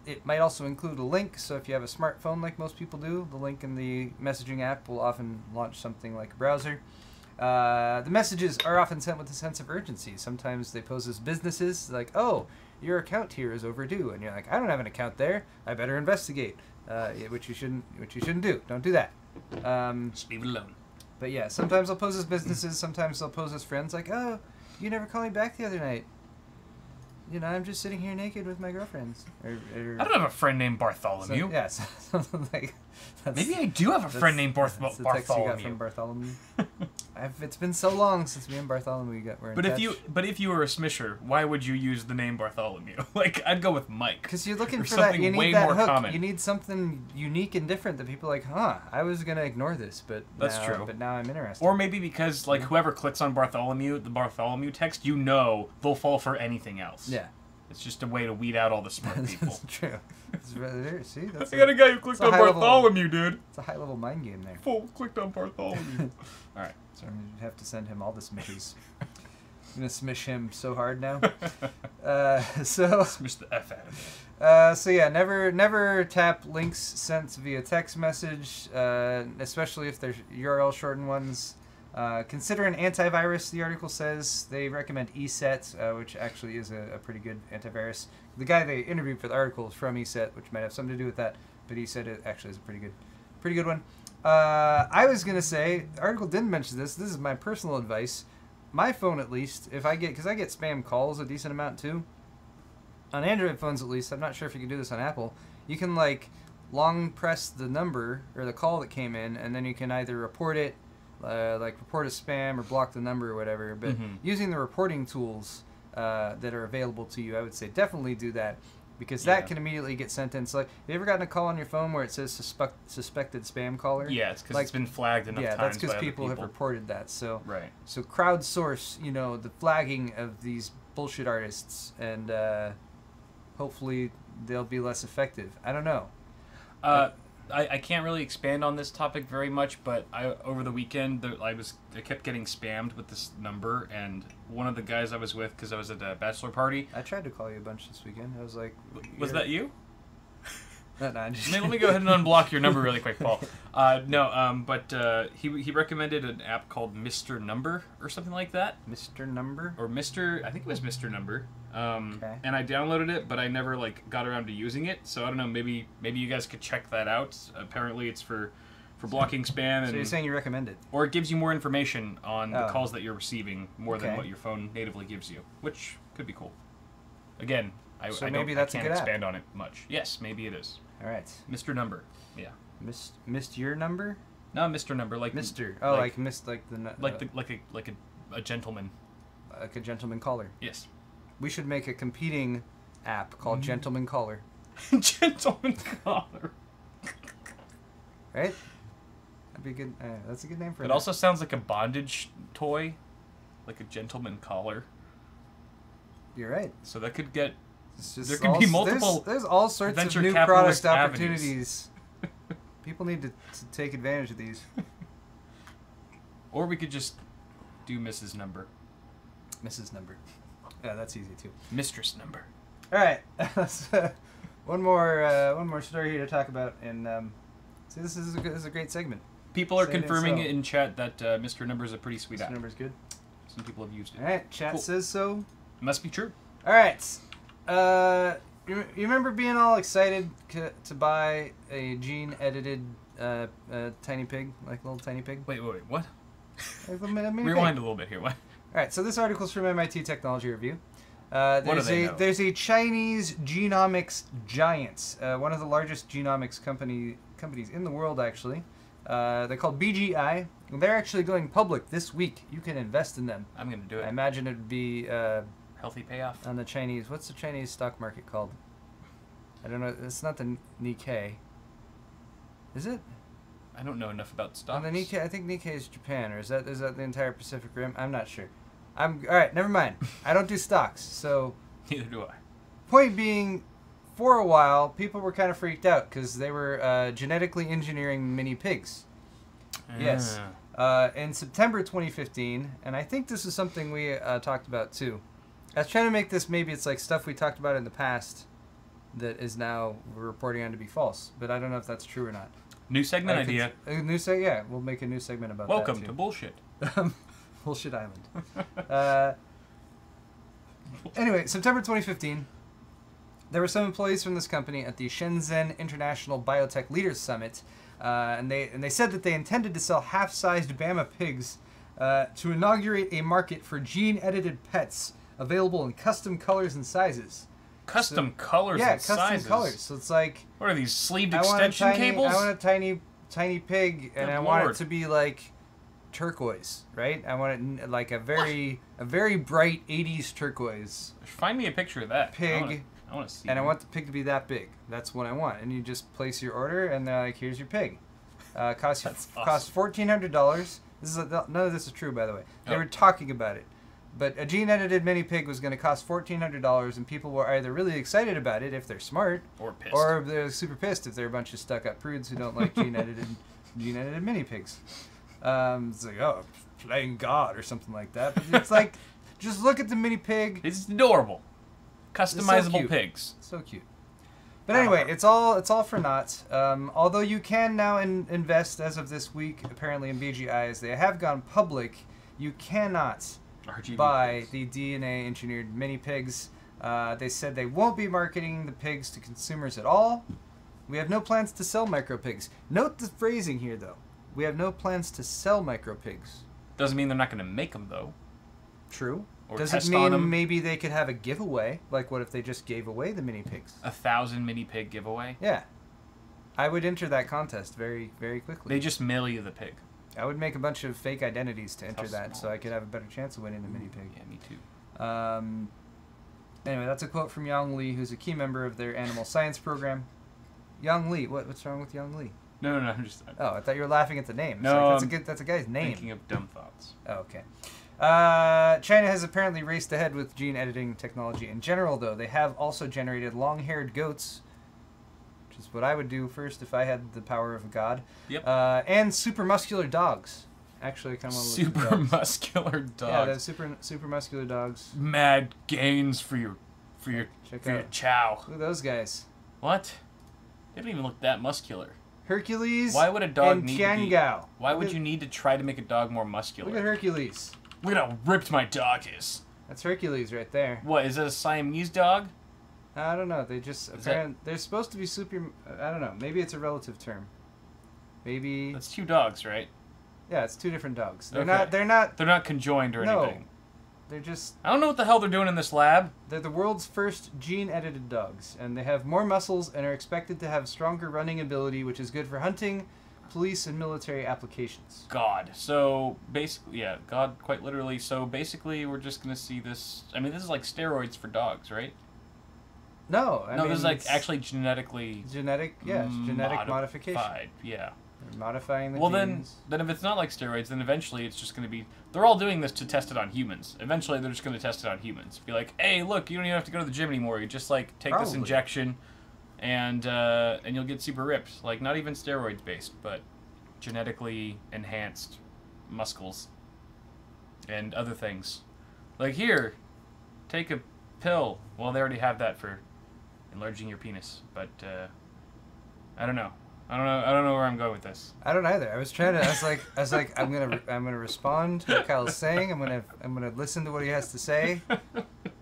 [SPEAKER 1] It might also include a link, so if you have a smartphone like most people do, the link in the messaging app will often launch something like a browser. The messages are often sent with a sense of urgency. Sometimes they pose as businesses, like, oh, your account here is overdue, and you're like, I don't have an account there. I better investigate, which you shouldn't do. Don't do that.
[SPEAKER 2] Just leave it alone.
[SPEAKER 1] But yeah, sometimes they'll pose as businesses. Sometimes they'll pose as friends, like, oh, you never called me back the other night. You know, I'm just sitting here naked with my girlfriends.
[SPEAKER 2] I don't have a friend named Bartholomew.
[SPEAKER 1] So, yeah, something like.
[SPEAKER 2] Maybe I do have a friend named Bartholomew.
[SPEAKER 1] That's the text you got from Bartholomew. It's been so long since me and Bartholomew were in touch.
[SPEAKER 2] But if you were a smisher, why would you use the name Bartholomew? Like, I'd go with Mike.
[SPEAKER 1] Because you're looking for
[SPEAKER 2] something
[SPEAKER 1] that. You
[SPEAKER 2] way
[SPEAKER 1] need that
[SPEAKER 2] more
[SPEAKER 1] hook.
[SPEAKER 2] common.
[SPEAKER 1] You need something unique and different that people are like, huh? I was gonna ignore this, but
[SPEAKER 2] that's
[SPEAKER 1] now,
[SPEAKER 2] true.
[SPEAKER 1] But now I'm interested.
[SPEAKER 2] Or maybe because like whoever clicks on Bartholomew, the Bartholomew text, you know they'll fall for anything else.
[SPEAKER 1] Yeah.
[SPEAKER 2] It's just a way to weed out all the smart people.
[SPEAKER 1] That's true. It's really, see, that's
[SPEAKER 2] I got a guy who clicked on Bartholomew, dude.
[SPEAKER 1] It's a high-level mind game there.
[SPEAKER 2] Fool clicked on Bartholomew. All right.
[SPEAKER 1] So I'm gonna have to send him all the smishes. I'm gonna smish him so hard now.
[SPEAKER 2] Smish the F out of it.
[SPEAKER 1] So yeah, never tap links sent via text message, especially if they're URL shortened ones. Consider an antivirus, the article says. They recommend ESET, which actually is a pretty good antivirus. The guy they interviewed for the article is from ESET, which might have something to do with that, but ESET it actually is a pretty good one. I was going to say, the article didn't mention this. This is my personal advice. My phone, at least, because I get spam calls a decent amount too. On Android phones, at least, I'm not sure if you can do this on Apple. You can, like, long press the number or the call that came in, and then you can either report it, like report a spam or block the number or whatever. But using the reporting tools that are available to you, I would say definitely do that, because that can immediately get sent in. So, like, have you ever gotten a call on your phone where it says suspected spam caller?
[SPEAKER 2] Yeah, it's because it's been flagged enough times.
[SPEAKER 1] Yeah, that's because
[SPEAKER 2] by
[SPEAKER 1] people have reported that. So,
[SPEAKER 2] right.
[SPEAKER 1] So crowdsource, the flagging of these bullshit artists, and hopefully they'll be less effective. I don't know.
[SPEAKER 2] I can't really expand on this topic very much, but over the weekend I kept getting spammed with this number, and one of the guys I was with, because I was at a bachelor party.
[SPEAKER 1] I tried to call you a bunch this weekend. I was like,
[SPEAKER 2] was that you?
[SPEAKER 1] No, let
[SPEAKER 2] me go ahead and unblock your number really quick, Paul. But he recommended an app called Mr. Number or something like that.
[SPEAKER 1] Mr. Number?
[SPEAKER 2] Or I think it was Mr. Number.
[SPEAKER 1] Okay.
[SPEAKER 2] And I downloaded it, but I never got around to using it. So I don't know. Maybe you guys could check that out. Apparently, it's for blocking spam.
[SPEAKER 1] So you're saying you recommend it?
[SPEAKER 2] Or it gives you more information on the calls that you're receiving more than what your phone natively gives you, which could be cool. Again, I can't expand on it much. Yes, maybe it is.
[SPEAKER 1] All right.
[SPEAKER 2] Mr. Number. Yeah.
[SPEAKER 1] Missed your number?
[SPEAKER 2] No, Mr. Number, like
[SPEAKER 1] Mr. Oh, like missed like the
[SPEAKER 2] like a gentleman.
[SPEAKER 1] Like a gentleman caller.
[SPEAKER 2] Yes.
[SPEAKER 1] We should make a competing app called Gentleman Caller.
[SPEAKER 2] Gentleman Caller.
[SPEAKER 1] Right? That'd be good. That's a good name for it.
[SPEAKER 2] It also sounds like a bondage toy, like a gentleman collar.
[SPEAKER 1] You're right.
[SPEAKER 2] So that could get.
[SPEAKER 1] There
[SPEAKER 2] could be multiple.
[SPEAKER 1] There's all sorts of
[SPEAKER 2] venture
[SPEAKER 1] new product
[SPEAKER 2] capitalist
[SPEAKER 1] opportunities. People need to take advantage of these.
[SPEAKER 2] Or we could just do Mrs. Number.
[SPEAKER 1] Mrs. Number. Yeah, that's easy too.
[SPEAKER 2] Mistress Number.
[SPEAKER 1] All right. one more story here to talk about, and see, this is a great segment.
[SPEAKER 2] People are
[SPEAKER 1] Say it
[SPEAKER 2] confirming
[SPEAKER 1] so.
[SPEAKER 2] in chat that Mr. Number is a pretty sweet
[SPEAKER 1] Mr.
[SPEAKER 2] app.
[SPEAKER 1] Number's good.
[SPEAKER 2] Some people have used it.
[SPEAKER 1] All right, chat
[SPEAKER 2] Cool.
[SPEAKER 1] says so.
[SPEAKER 2] It must be true.
[SPEAKER 1] All right. You remember being all excited to buy a gene-edited tiny pig, like a little tiny pig?
[SPEAKER 2] Wait, what?
[SPEAKER 1] Like a mini
[SPEAKER 2] Rewind
[SPEAKER 1] pig.
[SPEAKER 2] a little bit here. What?
[SPEAKER 1] All right, so this article's from MIT Technology Review.
[SPEAKER 2] What do they know?
[SPEAKER 1] There's a Chinese genomics giant, one of the largest genomics companies in the world, actually. They're called BGI. They're actually going public this week. You can invest in them.
[SPEAKER 2] I'm going to do it.
[SPEAKER 1] I imagine it would be
[SPEAKER 2] Healthy payoff.
[SPEAKER 1] on the Chinese. What's the Chinese stock market called? I don't know. It's not the Nikkei. Is it?
[SPEAKER 2] I don't know enough about stocks.
[SPEAKER 1] On the Nikkei, I think Nikkei is Japan, or is that the entire Pacific Rim? I'm not sure. All right. Never mind. I don't do stocks, so.
[SPEAKER 2] Neither do I.
[SPEAKER 1] Point being, for a while, people were kind of freaked out because they were genetically engineering mini pigs. Yes. In September 2015, and I think this is something we talked about too. I was trying to make this, maybe it's like stuff we talked about in the past that is now we're reporting on to be false, but I don't know if that's true or not.
[SPEAKER 2] New segment idea.
[SPEAKER 1] Yeah, we'll make a new segment about
[SPEAKER 2] Welcome
[SPEAKER 1] that too.
[SPEAKER 2] to Bullshit.
[SPEAKER 1] Bullshit Island. Anyway, September 2015, there were some employees from this company at the Shenzhen International Biotech Leaders Summit, and they said that they intended to sell half-sized Bama pigs to inaugurate a market for gene-edited pets available in custom colors and sizes.
[SPEAKER 2] Custom colors and sizes?
[SPEAKER 1] Yeah, custom colors. So it's like...
[SPEAKER 2] What are these, sleeved extension cables?
[SPEAKER 1] I want a tiny pig, and
[SPEAKER 2] Good
[SPEAKER 1] I want
[SPEAKER 2] Lord.
[SPEAKER 1] it to be like turquoise, right? I want it like a very bright 80s turquoise
[SPEAKER 2] Find me a picture of that.
[SPEAKER 1] pig,
[SPEAKER 2] I want to see.
[SPEAKER 1] and I want the pig to be that big. That's what I want. And you just place your order, and they're like, "Here's your pig." Costs $1,400. None of this is true, by the way. They were talking about it, but a gene-edited mini pig was going to cost $1,400, and people were either really excited about it if they're smart,
[SPEAKER 2] or pissed,
[SPEAKER 1] or they're super pissed if they're a bunch of stuck-up prudes who don't like gene-edited mini pigs. It's like, oh, playing God or something like that. But it's like, just look at the mini pig.
[SPEAKER 2] It's adorable. Customizable
[SPEAKER 1] so
[SPEAKER 2] pigs.
[SPEAKER 1] So cute. But anyway, it's all for naught. Although you can now invest as of this week, apparently in BGI, as they have gone public, you cannot
[SPEAKER 2] RGB
[SPEAKER 1] buy
[SPEAKER 2] pigs.
[SPEAKER 1] the DNA engineered mini pigs. They said they won't be marketing the pigs to consumers at all. We have no plans to sell micro pigs. Note the phrasing here, though. We have no plans to sell micro pigs.
[SPEAKER 2] Doesn't mean they're not going to make them, though.
[SPEAKER 1] True.
[SPEAKER 2] Or
[SPEAKER 1] Does
[SPEAKER 2] test
[SPEAKER 1] it
[SPEAKER 2] on
[SPEAKER 1] mean
[SPEAKER 2] 'em.
[SPEAKER 1] maybe they could have a giveaway? Like, what if they just gave away the mini pigs?
[SPEAKER 2] 1,000 mini pig giveaway.
[SPEAKER 1] Yeah. I would enter that contest very, very quickly.
[SPEAKER 2] They just mail you the pig.
[SPEAKER 1] I would make a bunch of fake identities to enter
[SPEAKER 2] How
[SPEAKER 1] that so
[SPEAKER 2] small.
[SPEAKER 1] I could have a better chance of winning the mini pig.
[SPEAKER 2] Yeah, me too.
[SPEAKER 1] Anyway, that's a quote from Yang Li, who's a key member of their animal science program. Yang Li, what's wrong with Yang Li?
[SPEAKER 2] No, I'm just
[SPEAKER 1] Oh, I thought you were laughing at the name.
[SPEAKER 2] No,
[SPEAKER 1] It's like, that's a guy's name.
[SPEAKER 2] thinking of dumb thoughts.
[SPEAKER 1] Oh, okay. China has apparently raced ahead with gene editing technology in general, though. They have also generated long-haired goats, which is what I would do first if I had the power of God.
[SPEAKER 2] Yep.
[SPEAKER 1] And super muscular dogs. Actually, I kind of want to look at
[SPEAKER 2] Super
[SPEAKER 1] dogs.
[SPEAKER 2] muscular dogs.
[SPEAKER 1] Yeah, they're super muscular dogs.
[SPEAKER 2] Mad gains for your
[SPEAKER 1] Check
[SPEAKER 2] for your
[SPEAKER 1] out.
[SPEAKER 2] chow.
[SPEAKER 1] Look at those guys.
[SPEAKER 2] What? They don't even look that muscular.
[SPEAKER 1] Hercules.
[SPEAKER 2] Why would a dog
[SPEAKER 1] and
[SPEAKER 2] need to be?
[SPEAKER 1] Tiangao.
[SPEAKER 2] Why
[SPEAKER 1] Look
[SPEAKER 2] would
[SPEAKER 1] at-
[SPEAKER 2] you need to try to make a dog more muscular?
[SPEAKER 1] Look at Hercules.
[SPEAKER 2] Look at how ripped my dog is.
[SPEAKER 1] That's Hercules right there.
[SPEAKER 2] What, is it a Siamese dog?
[SPEAKER 1] I don't know. They just they're supposed to be super. I don't know. Maybe it's a relative term. Maybe.
[SPEAKER 2] That's two dogs, right?
[SPEAKER 1] Yeah, it's two different dogs. They're
[SPEAKER 2] Okay.
[SPEAKER 1] not. They're not.
[SPEAKER 2] They're not conjoined or
[SPEAKER 1] No.
[SPEAKER 2] anything.
[SPEAKER 1] They're just.
[SPEAKER 2] I don't know what the hell they're doing in this lab.
[SPEAKER 1] They're the world's first gene-edited dogs, and they have more muscles and are expected to have stronger running ability, which is good for hunting, police, and military applications.
[SPEAKER 2] God. So, basically, yeah, God, quite literally. So, basically, we're just going to see this. I mean, this is like steroids for dogs, right?
[SPEAKER 1] No, I
[SPEAKER 2] no,
[SPEAKER 1] mean,
[SPEAKER 2] this is like
[SPEAKER 1] it's
[SPEAKER 2] actually genetically
[SPEAKER 1] genetic. Yeah, it's genetic modification.
[SPEAKER 2] modified, yeah.
[SPEAKER 1] They're modifying the
[SPEAKER 2] well,
[SPEAKER 1] genes.
[SPEAKER 2] then if it's not like steroids, then eventually it's just going to be... They're all doing this to test it on humans. Eventually, they're just going to test it on humans. Be like, hey, look, you don't even have to go to the gym anymore. You just, like, take this injection, and you'll get super ripped. Like, not even steroids-based, but genetically enhanced muscles and other things. Like, here, take a pill. Well, they already have that for enlarging your penis, but I don't know. I don't know where I'm going with this.
[SPEAKER 1] I don't either. I was like, I'm gonna respond to what Kyle's saying. I'm gonna listen to what he has to say.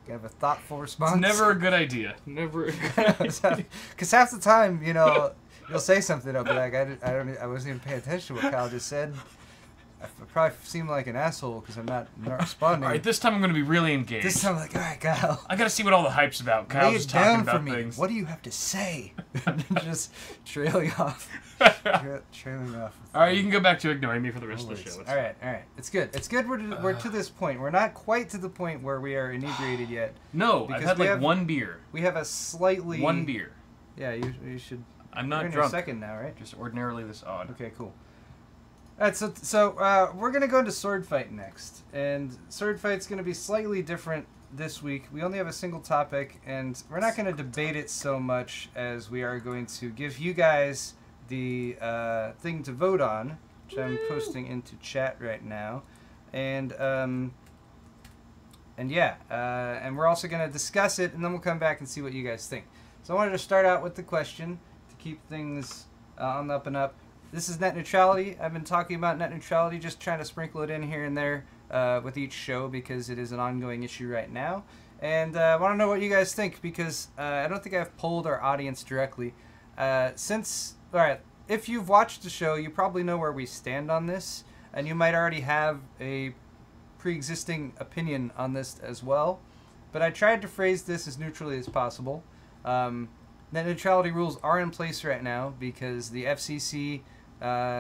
[SPEAKER 1] Have a thoughtful response.
[SPEAKER 2] It's never a good idea. Never.
[SPEAKER 1] Because half the time, you know, you'll say something, I'll be like, I wasn't even paying attention to what Kyle just said. I probably seem like an asshole because I'm not responding.
[SPEAKER 2] All right, this time I'm going to be really engaged.
[SPEAKER 1] This time I'm like, all right, Kyle.
[SPEAKER 2] I got to see what all the hype's about. Kyle's just talking about things.
[SPEAKER 1] What do you have to say? Just trailing off. Trailing off.
[SPEAKER 2] All right, you can go back to ignoring me for the rest of the show.
[SPEAKER 1] All right. It's good. It's good we're to this point. We're not quite to the point where we are inebriated yet.
[SPEAKER 2] No, I've had like one beer.
[SPEAKER 1] We have a slightly...
[SPEAKER 2] One beer.
[SPEAKER 1] Yeah, you should...
[SPEAKER 2] I'm not
[SPEAKER 1] you're in
[SPEAKER 2] drunk.
[SPEAKER 1] Your second now, right?
[SPEAKER 2] Just ordinarily this odd.
[SPEAKER 1] Okay, cool. Alright, so we're going to go into Sword Fight next. And Sword Fight's going to be slightly different this week. We only have a single topic, and we're not going to debate it so much as we are going to give you guys the thing to vote on, which I'm posting into chat right now. And yeah, and we're also going to discuss it, and then we'll come back and see what you guys think. So I wanted to start out with the question to keep things on the up and up. This is net neutrality. I've been talking about net neutrality, just trying to sprinkle it in here and there with each show because it is an ongoing issue right now. And I want to know what you guys think because I don't think I've polled our audience directly. Alright, if you've watched the show, you probably know where we stand on this, and you might already have a pre-existing opinion on this as well. But I tried to phrase this as neutrally as possible. Net neutrality rules are in place right now because the FCC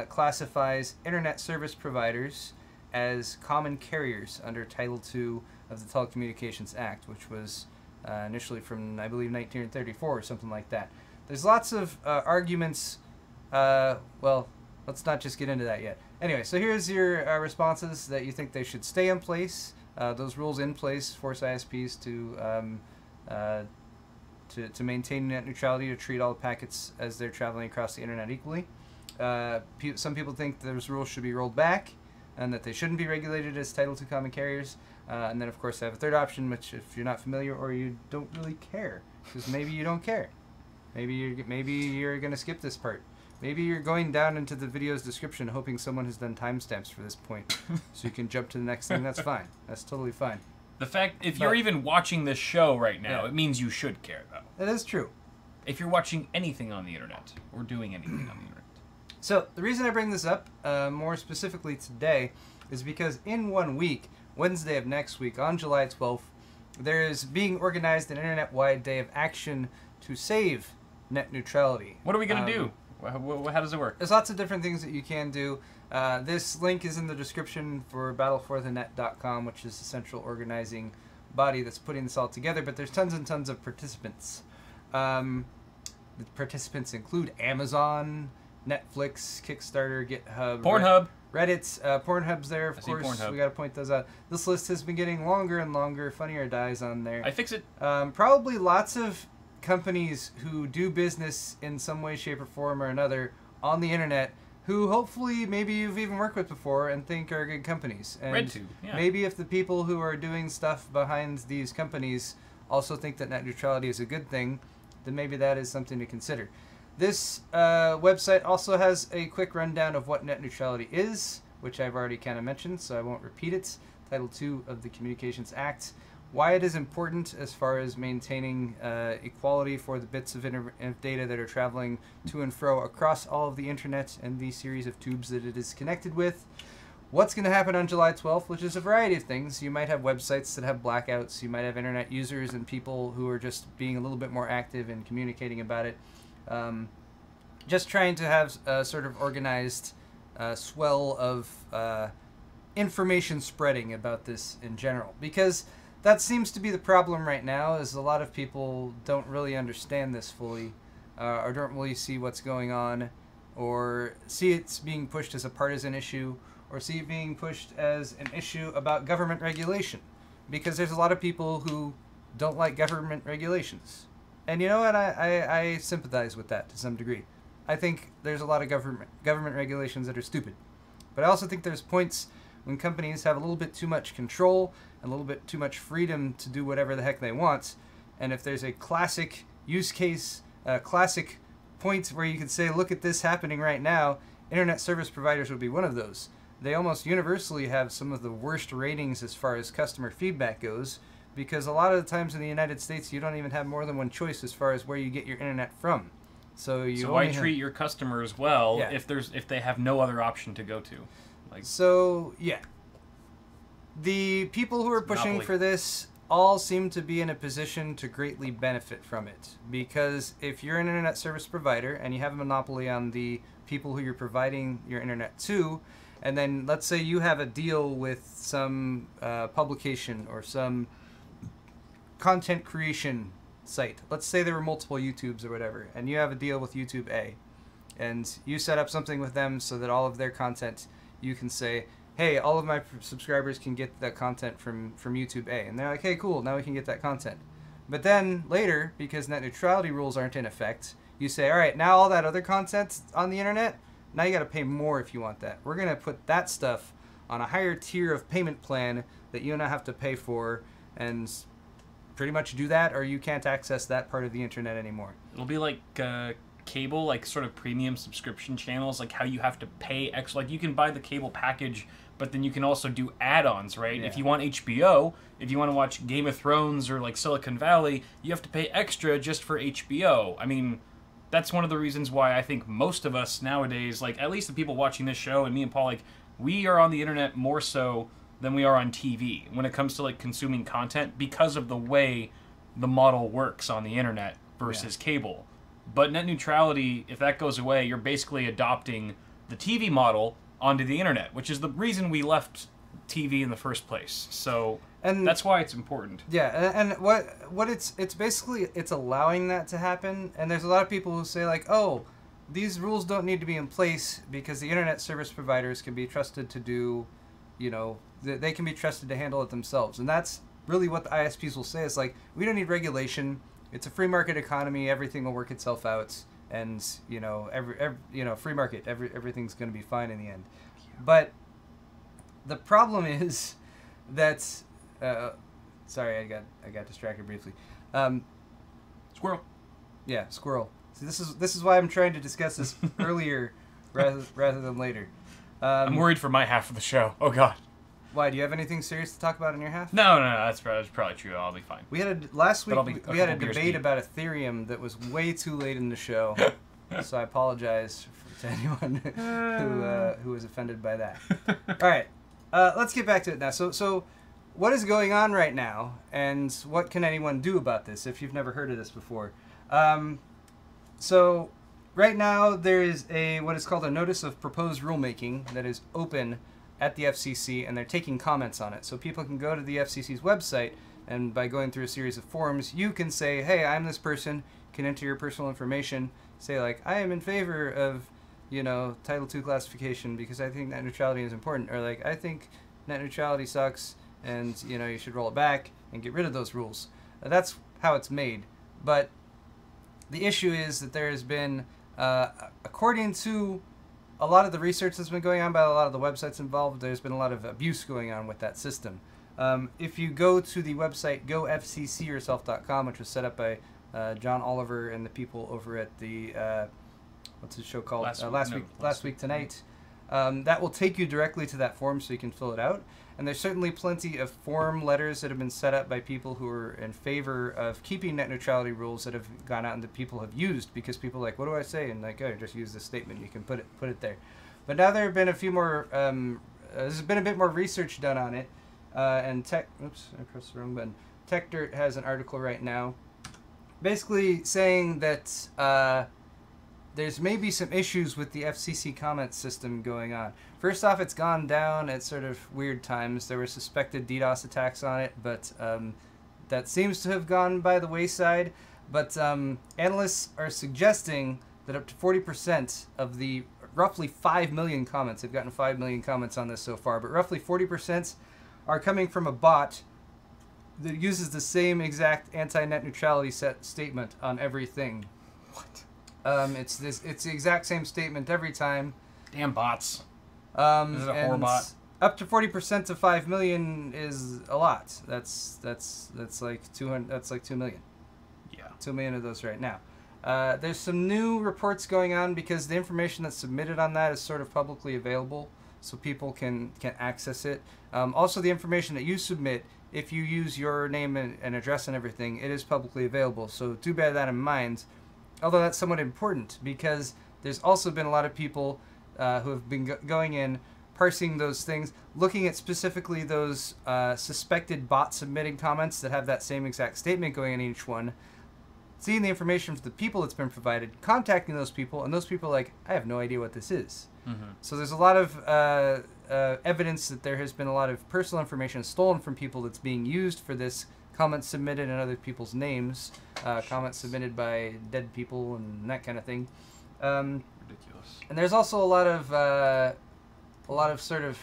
[SPEAKER 1] classifies internet service providers as common carriers under Title II of the Telecommunications Act, which was initially from, I believe, 1934 or something like that. There's lots of arguments. Well, let's not just get into that yet. Anyway, so here's your responses that you think they should stay in place. Those rules in place force ISPs to maintain net neutrality, to treat all the packets as they're traveling across the internet equally. Some people think those rules should be rolled back and that they shouldn't be regulated as Title II common carriers. And then, of course, I have a third option, which if you're not familiar or you don't really care, because maybe you don't care. Maybe you're going to skip this part. Maybe you're going down into the video's description hoping someone has done timestamps for this point so you can jump to the next thing. That's fine. That's totally fine.
[SPEAKER 2] The fact, if you're even watching this show right now, it means you should care, though.
[SPEAKER 1] It is true.
[SPEAKER 2] If you're watching anything on the internet, or doing anything on the internet.
[SPEAKER 1] So, the reason I bring this up, more specifically today, is because in 1 week, Wednesday of next week, on July 12th, there is being organized an internet-wide day of action to save net neutrality.
[SPEAKER 2] What are we going to do? How does it work?
[SPEAKER 1] There's lots of different things that you can do. This link is in the description for battleforthenet.com, which is the central organizing body that's putting this all together, but there's tons and tons of participants. The participants include Amazon, Netflix, Kickstarter, GitHub,
[SPEAKER 2] Pornhub.
[SPEAKER 1] Reddit's, Pornhub's there, of course.
[SPEAKER 2] Pornhub.
[SPEAKER 1] We got to point those out. This list has been getting longer and longer. Funny or Die's on there.
[SPEAKER 2] I fix it.
[SPEAKER 1] Probably lots of companies who do business in some way, shape, or form or another on the internet who hopefully maybe you've even worked with before and think are good companies. And
[SPEAKER 2] RedTube, yeah.
[SPEAKER 1] Maybe if the people who are doing stuff behind these companies also think that net neutrality is a good thing, then maybe that is something to consider. This website also has a quick rundown of what net neutrality is, which I've already kind of mentioned, so I won't repeat it. Title II of the Communications Act. Why it is important as far as maintaining equality for the bits of data that are traveling to and fro across all of the internet and the series of tubes that it is connected with. What's going to happen on July 12th, which is a variety of things. You might have websites that have blackouts. You might have internet users and people who are just being a little bit more active and communicating about it. Just trying to have a sort of organized swell of information spreading about this in general. Because that seems to be the problem right now, is a lot of people don't really understand this fully, or don't really see what's going on, or see it's being pushed as a partisan issue, or see it being pushed as an issue about government regulation. Because there's a lot of people who don't like government regulations. And you know what? I sympathize with that to some degree. I think there's a lot of government regulations that are stupid. But I also think there's points when companies have a little bit too much control and a little bit too much freedom to do whatever the heck they want. And if there's a classic use case, classic point where you could say, look at this happening right now, internet service providers would be one of those. They almost universally have some of the worst ratings as far as customer feedback goes, because a lot of the times in the United States you don't even have more than one choice as far as where you get your internet from. So
[SPEAKER 2] why treat your customers well if they have no other option to go to? Like,
[SPEAKER 1] so yeah, the people who are pushing for this all seem to be in a position to greatly benefit from it, because if you're an internet service provider and you have a monopoly on the people who you're providing your internet to, and then let's say you have a deal with some publication or some content creation site. Let's say there were multiple YouTubes or whatever, and you have a deal with YouTube A, and you set up something with them so that all of their content, you can say, hey, all of my subscribers can get that content from YouTube A. And they're like, hey, cool, now we can get that content. But then later, because net neutrality rules aren't in effect, you say, all right, now all that other content on the internet, now you got to pay more if you want that. We're going to put that stuff on a higher tier of payment plan that you don't have to pay for, and pretty much do that, or you can't access that part of the internet anymore.
[SPEAKER 2] It'll be like cable, like sort of premium subscription channels, like how you have to pay extra. Like you can buy the cable package, but then you can also do add-ons, right?
[SPEAKER 1] Yeah.
[SPEAKER 2] If you want HBO, if you want to watch Game of Thrones or like Silicon Valley, you have to pay extra just for HBO. I mean, that's one of the reasons why I think most of us nowadays, like at least the people watching this show and me and Paul, like we are on the internet more so than we are on TV when it comes to like consuming content, because of the way the model works on the internet versus cable. But net neutrality, if that goes away, you're basically adopting the TV model onto the internet, which is the reason we left TV in the first place. So that's why it's important.
[SPEAKER 1] Yeah, and what it's basically, it's allowing that to happen. And there's a lot of people who say like, oh, these rules don't need to be in place because the internet service providers can be trusted to do, you know, they can be trusted to handle it themselves. And that's really what the ISPs will say, is like, we don't need regulation. It's a free market economy. Everything will work itself out. And, you know, free market, everything's going to be fine in the end. But the problem is that, sorry, I got distracted briefly.
[SPEAKER 2] Squirrel.
[SPEAKER 1] Yeah, squirrel. See, this is why I'm trying to discuss this earlier rather than later.
[SPEAKER 2] I'm worried for my half of the show. Oh God.
[SPEAKER 1] Why? Do you have anything serious to talk about in your half?
[SPEAKER 2] No, that's probably true. I'll be fine.
[SPEAKER 1] We had last week we had a debate about Ethereum that was way too late in the show, so I apologize to anyone who was offended by that. All right, let's get back to it now. So what is going on right now, and what can anyone do about this if you've never heard of this before? So right now there is what is called a notice of proposed rulemaking that is open at the FCC, and they're taking comments on it. So people can go to the FCC's website, and by going through a series of forms, you can say, hey, I'm this person, can enter your personal information, say like, I am in favor of, you know, Title II classification because I think net neutrality is important, or like, I think net neutrality sucks, and, you know, you should roll it back and get rid of those rules. That's how it's made. But the issue is that there has been, according to a lot of the research that's been going on by a lot of the websites involved, there's been a lot of abuse going on with that system. If you go to the website gofccyourself.com, which was set up by John Oliver and the people over at the what's his show called? Last Week Tonight. That will take you directly to that form so you can fill it out. And there's certainly plenty of form letters that have been set up by people who are in favor of keeping net neutrality rules that have gone out and that people have used, because people are like, what do I say? And like, oh, just use this statement. You can put it there. But now there have been a few more. There's been a bit more research done on it. And oops, I pressed the wrong button. TechDirt has an article right now, basically saying that there's maybe some issues with the FCC comment system going on. First off, it's gone down at sort of weird times. There were suspected DDoS attacks on it, but that seems to have gone by the wayside. But analysts are suggesting that up to 40% of the roughly 5 million comments, they've gotten 5 million comments on this so far, but roughly 40% are coming from a bot that uses the same exact anti-net neutrality statement on everything.
[SPEAKER 2] What?
[SPEAKER 1] It's the exact same statement every time.
[SPEAKER 2] Damn bots. Is it a whore bot?
[SPEAKER 1] Up to 40% of 5 million is a lot. That's like 200. That's like 2 million.
[SPEAKER 2] Yeah.
[SPEAKER 1] 2 million of those right now. There's some new reports going on because the information that's submitted on that is sort of publicly available, so people can access it. Also, the information that you submit, if you use your name and address and everything, it is publicly available. So do bear that in mind. Although that's somewhat important because there's also been a lot of people who have been going in, parsing those things, looking at specifically those suspected bot submitting comments that have that same exact statement going in each one, seeing the information from the people that's been provided, contacting those people, and those people are like, I have no idea what this is. Mm-hmm. So there's a lot of evidence that there has been a lot of personal information stolen from people that's being used for this, comments submitted in other people's names, comments submitted by dead people and that kind of thing.
[SPEAKER 2] Ridiculous.
[SPEAKER 1] And there's also a lot of sort of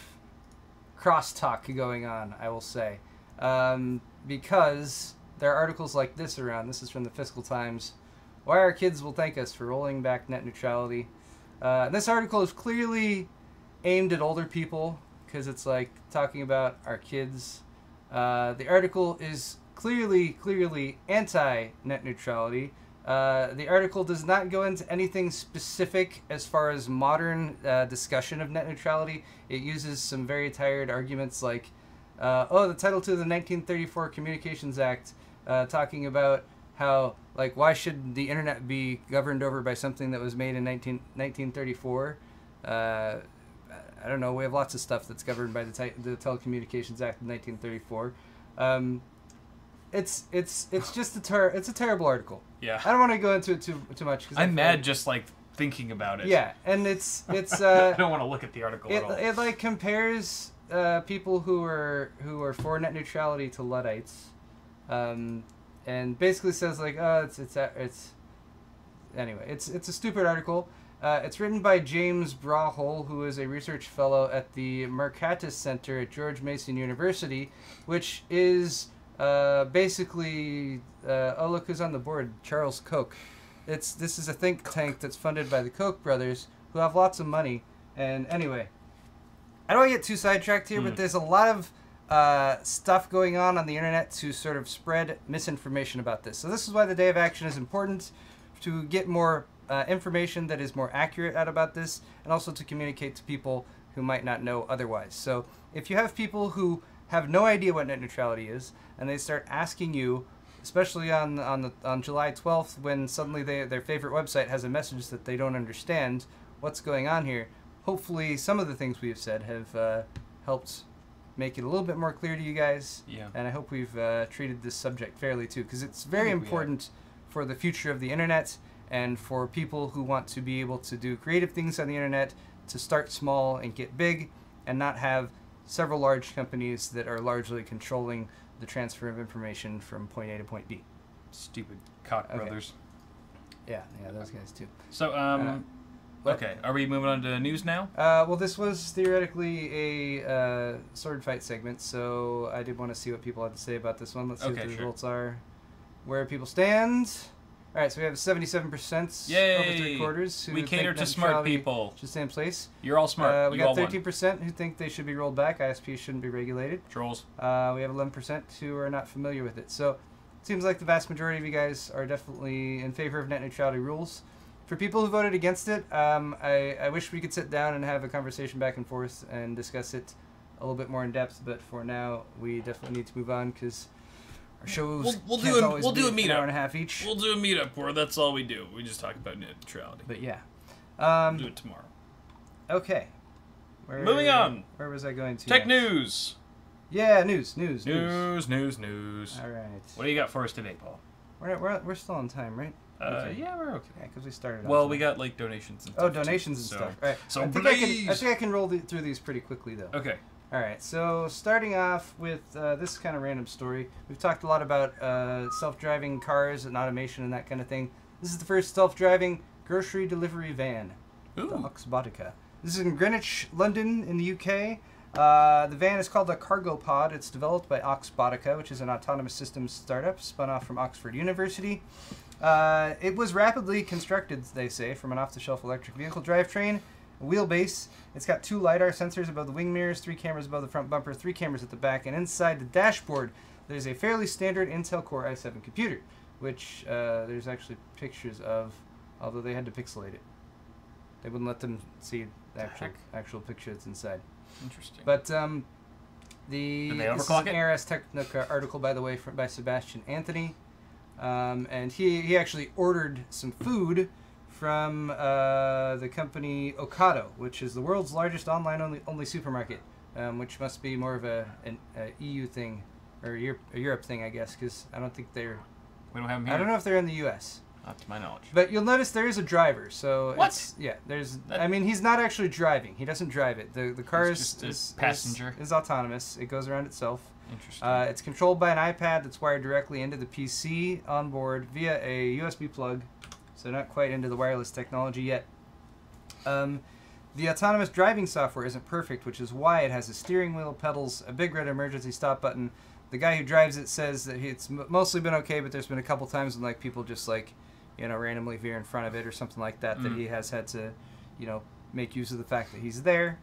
[SPEAKER 1] crosstalk going on, I will say, because there are articles like this around. This is from the Fiscal Times. Why our kids will thank us for rolling back net neutrality. This article is clearly aimed at older people because it's like talking about our kids. The article is clearly anti-net neutrality. The article does not go into anything specific as far as modern discussion of net neutrality. It uses some very tired arguments like, the Title II of the 1934 Communications Act, talking about how, like, why should the internet be governed over by something that was made in 1934? I don't know. We have lots of stuff that's governed by the Telecommunications Act of 1934. It's just it's a terrible article.
[SPEAKER 2] Yeah.
[SPEAKER 1] I don't want to go into it too much.
[SPEAKER 2] I'm mad just like thinking about it.
[SPEAKER 1] Yeah, and it's
[SPEAKER 2] I don't want to look at the article at all.
[SPEAKER 1] It like compares people who are for net neutrality to Luddites, and basically says like, oh, it's anyway, it's a stupid article. It's written by James Brawhol, who is a research fellow at the Mercatus Center at George Mason University, which is basically, oh look who's on the board, Charles Koch. This is a think tank that's funded by the Koch brothers, who have lots of money. And anyway, I don't want to get too sidetracked here, but there's a lot of stuff going on the internet to sort of spread misinformation about this. So this is why the Day of Action is important, to get more information that is more accurate out about this, and also to communicate to people who might not know otherwise. So if you have people who have no idea what net neutrality is, and they start asking you, especially on July 12th, when suddenly their favorite website has a message that they don't understand what's going on here, hopefully some of the things we have said have helped make it a little bit more clear to you guys.
[SPEAKER 2] Yeah.
[SPEAKER 1] And I hope we've treated this subject fairly too, because it's very important for the future of the internet and for people who want to be able to do creative things on the internet, to start small and get big, and not have several large companies that are largely controlling the transfer of information from point A to point B.
[SPEAKER 2] Stupid Koch brothers.
[SPEAKER 1] Yeah, those guys too.
[SPEAKER 2] So, okay, are we moving on to news now?
[SPEAKER 1] Well, this was theoretically a sword fight segment, so I did want to see what people had to say about this one. Let's see what the results are. Where people stand. All right, so we have 77%.
[SPEAKER 2] Yay!
[SPEAKER 1] Over 3/4.
[SPEAKER 2] We cater to smart people.
[SPEAKER 1] Should stay in place.
[SPEAKER 2] You're all smart.
[SPEAKER 1] We got 13% who think they should be rolled back. ISPs shouldn't be regulated.
[SPEAKER 2] Trolls.
[SPEAKER 1] We have 11% who are not familiar with it. So it seems like the vast majority of you guys are definitely in favor of net neutrality rules. For people who voted against it, I wish we could sit down and have a conversation back and forth and discuss it a little bit more in depth. But for now, we definitely need to move on because our shows
[SPEAKER 2] we'll do a meetup.
[SPEAKER 1] An hour and a half each.
[SPEAKER 2] We'll do a meetup where that's all we do. We just talk about net neutrality.
[SPEAKER 1] But yeah,
[SPEAKER 2] we'll do it tomorrow.
[SPEAKER 1] Okay.
[SPEAKER 2] Moving on.
[SPEAKER 1] Where was I going to?
[SPEAKER 2] Tech news.
[SPEAKER 1] Yeah, news.
[SPEAKER 2] News.
[SPEAKER 1] All right.
[SPEAKER 2] What do you got for us today, Paul?
[SPEAKER 1] We're still on time, right? Okay.
[SPEAKER 2] Yeah, we're okay.
[SPEAKER 1] Yeah, because we started.
[SPEAKER 2] Well, we got like donations and stuff.
[SPEAKER 1] Oh, donations and stuff. All right.
[SPEAKER 2] So
[SPEAKER 1] I think I can roll through these pretty quickly though.
[SPEAKER 2] Okay.
[SPEAKER 1] All right. So starting off with this kind of random story, we've talked a lot about self-driving cars and automation and that kind of thing. This is the first self-driving grocery delivery van,
[SPEAKER 2] Ooh.
[SPEAKER 1] the Oxbotica. This is in Greenwich, London, in the UK. The van is called the Cargo Pod. It's developed by Oxbotica, which is an autonomous systems startup spun off from Oxford University. It was rapidly constructed, they say, from an off-the-shelf electric vehicle drivetrain. Wheelbase. It's got 2 LiDAR sensors above the wing mirrors, 3 cameras above the front bumper, 3 cameras at the back, and inside the dashboard there's a fairly standard Intel Core i7 computer, which there's actually pictures of, although they had to pixelate it. They wouldn't let them see the actual picture that's inside.
[SPEAKER 2] Interesting.
[SPEAKER 1] But
[SPEAKER 2] Did they
[SPEAKER 1] this is
[SPEAKER 2] overclock
[SPEAKER 1] an
[SPEAKER 2] it?
[SPEAKER 1] ARS Technica article, by the way, by Sebastian Anthony. And he actually ordered some food from the company Ocado, which is the world's largest online-only supermarket, which must be more of an EU thing, or a Europe thing, I guess, because I don't think they're...
[SPEAKER 2] We don't have them here.
[SPEAKER 1] I don't know if they're in the U.S.
[SPEAKER 2] Not to my knowledge.
[SPEAKER 1] But you'll notice there is a driver, so...
[SPEAKER 2] What?
[SPEAKER 1] Yeah, there's... I mean, he's not actually driving. He doesn't drive it. The car
[SPEAKER 2] is passenger.
[SPEAKER 1] Is autonomous. It goes around itself.
[SPEAKER 2] Interesting.
[SPEAKER 1] It's controlled by an iPad that's wired directly into the PC on board via a USB plug, so not quite into the wireless technology yet. The autonomous driving software isn't perfect, which is why it has a steering wheel, pedals, a big red emergency stop button. The guy who drives it says that it's mostly been okay, but there's been a couple times when like people just like, you know, randomly veer in front of it or something like that, that he has had to, you know, make use of the fact that he's there.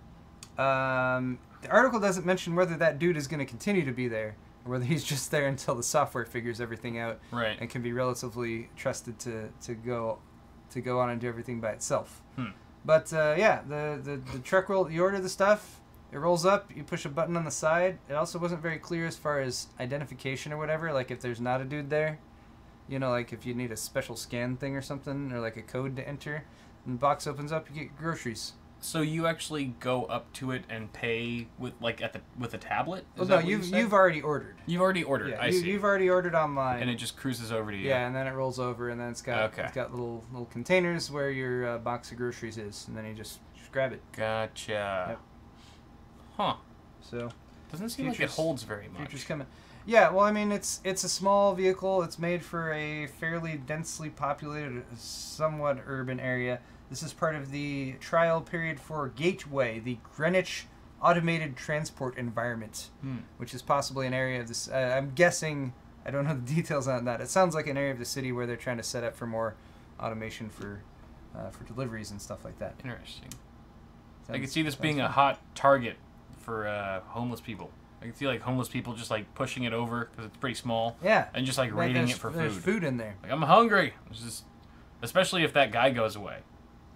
[SPEAKER 1] The article doesn't mention whether that dude is going to continue to be there, or whether he's just there until the software figures everything out,
[SPEAKER 2] right,
[SPEAKER 1] and can be relatively trusted to go on and do everything by itself. But yeah, the truck roll. You order the stuff, it rolls up. You push a button on the side. It also wasn't very clear as far as identification or whatever. Like if there's not a dude there, you know, like if you need a special scan thing or something, or like a code to enter, and the box opens up, you get groceries.
[SPEAKER 2] So you actually go up to it and pay with like with a tablet?
[SPEAKER 1] Well, no, you've already ordered.
[SPEAKER 2] You've already ordered.
[SPEAKER 1] Yeah,
[SPEAKER 2] I see.
[SPEAKER 1] You've already ordered online,
[SPEAKER 2] and it just cruises over to you.
[SPEAKER 1] Yeah, and then it rolls over, and then it's got little containers where your box of groceries is, and then you just grab it.
[SPEAKER 2] Gotcha.
[SPEAKER 1] Yep.
[SPEAKER 2] Huh.
[SPEAKER 1] So
[SPEAKER 2] doesn't seem like it holds very much.
[SPEAKER 1] Future's coming. Yeah, well, I mean, it's a small vehicle. It's made for a fairly densely populated, somewhat urban area. This is part of the trial period for Gateway, the Greenwich Automated Transport Environment, which is possibly an area of this. I'm guessing, I don't know the details on that. It sounds like an area of the city where they're trying to set up for more automation for deliveries and stuff like that.
[SPEAKER 2] Interesting. I can see this being a hot target for homeless people. I can see like homeless people just like pushing it over because it's pretty small.
[SPEAKER 1] Yeah.
[SPEAKER 2] And just like raiding it for food.
[SPEAKER 1] There's food in there.
[SPEAKER 2] Like, I'm hungry. Especially if that guy goes away.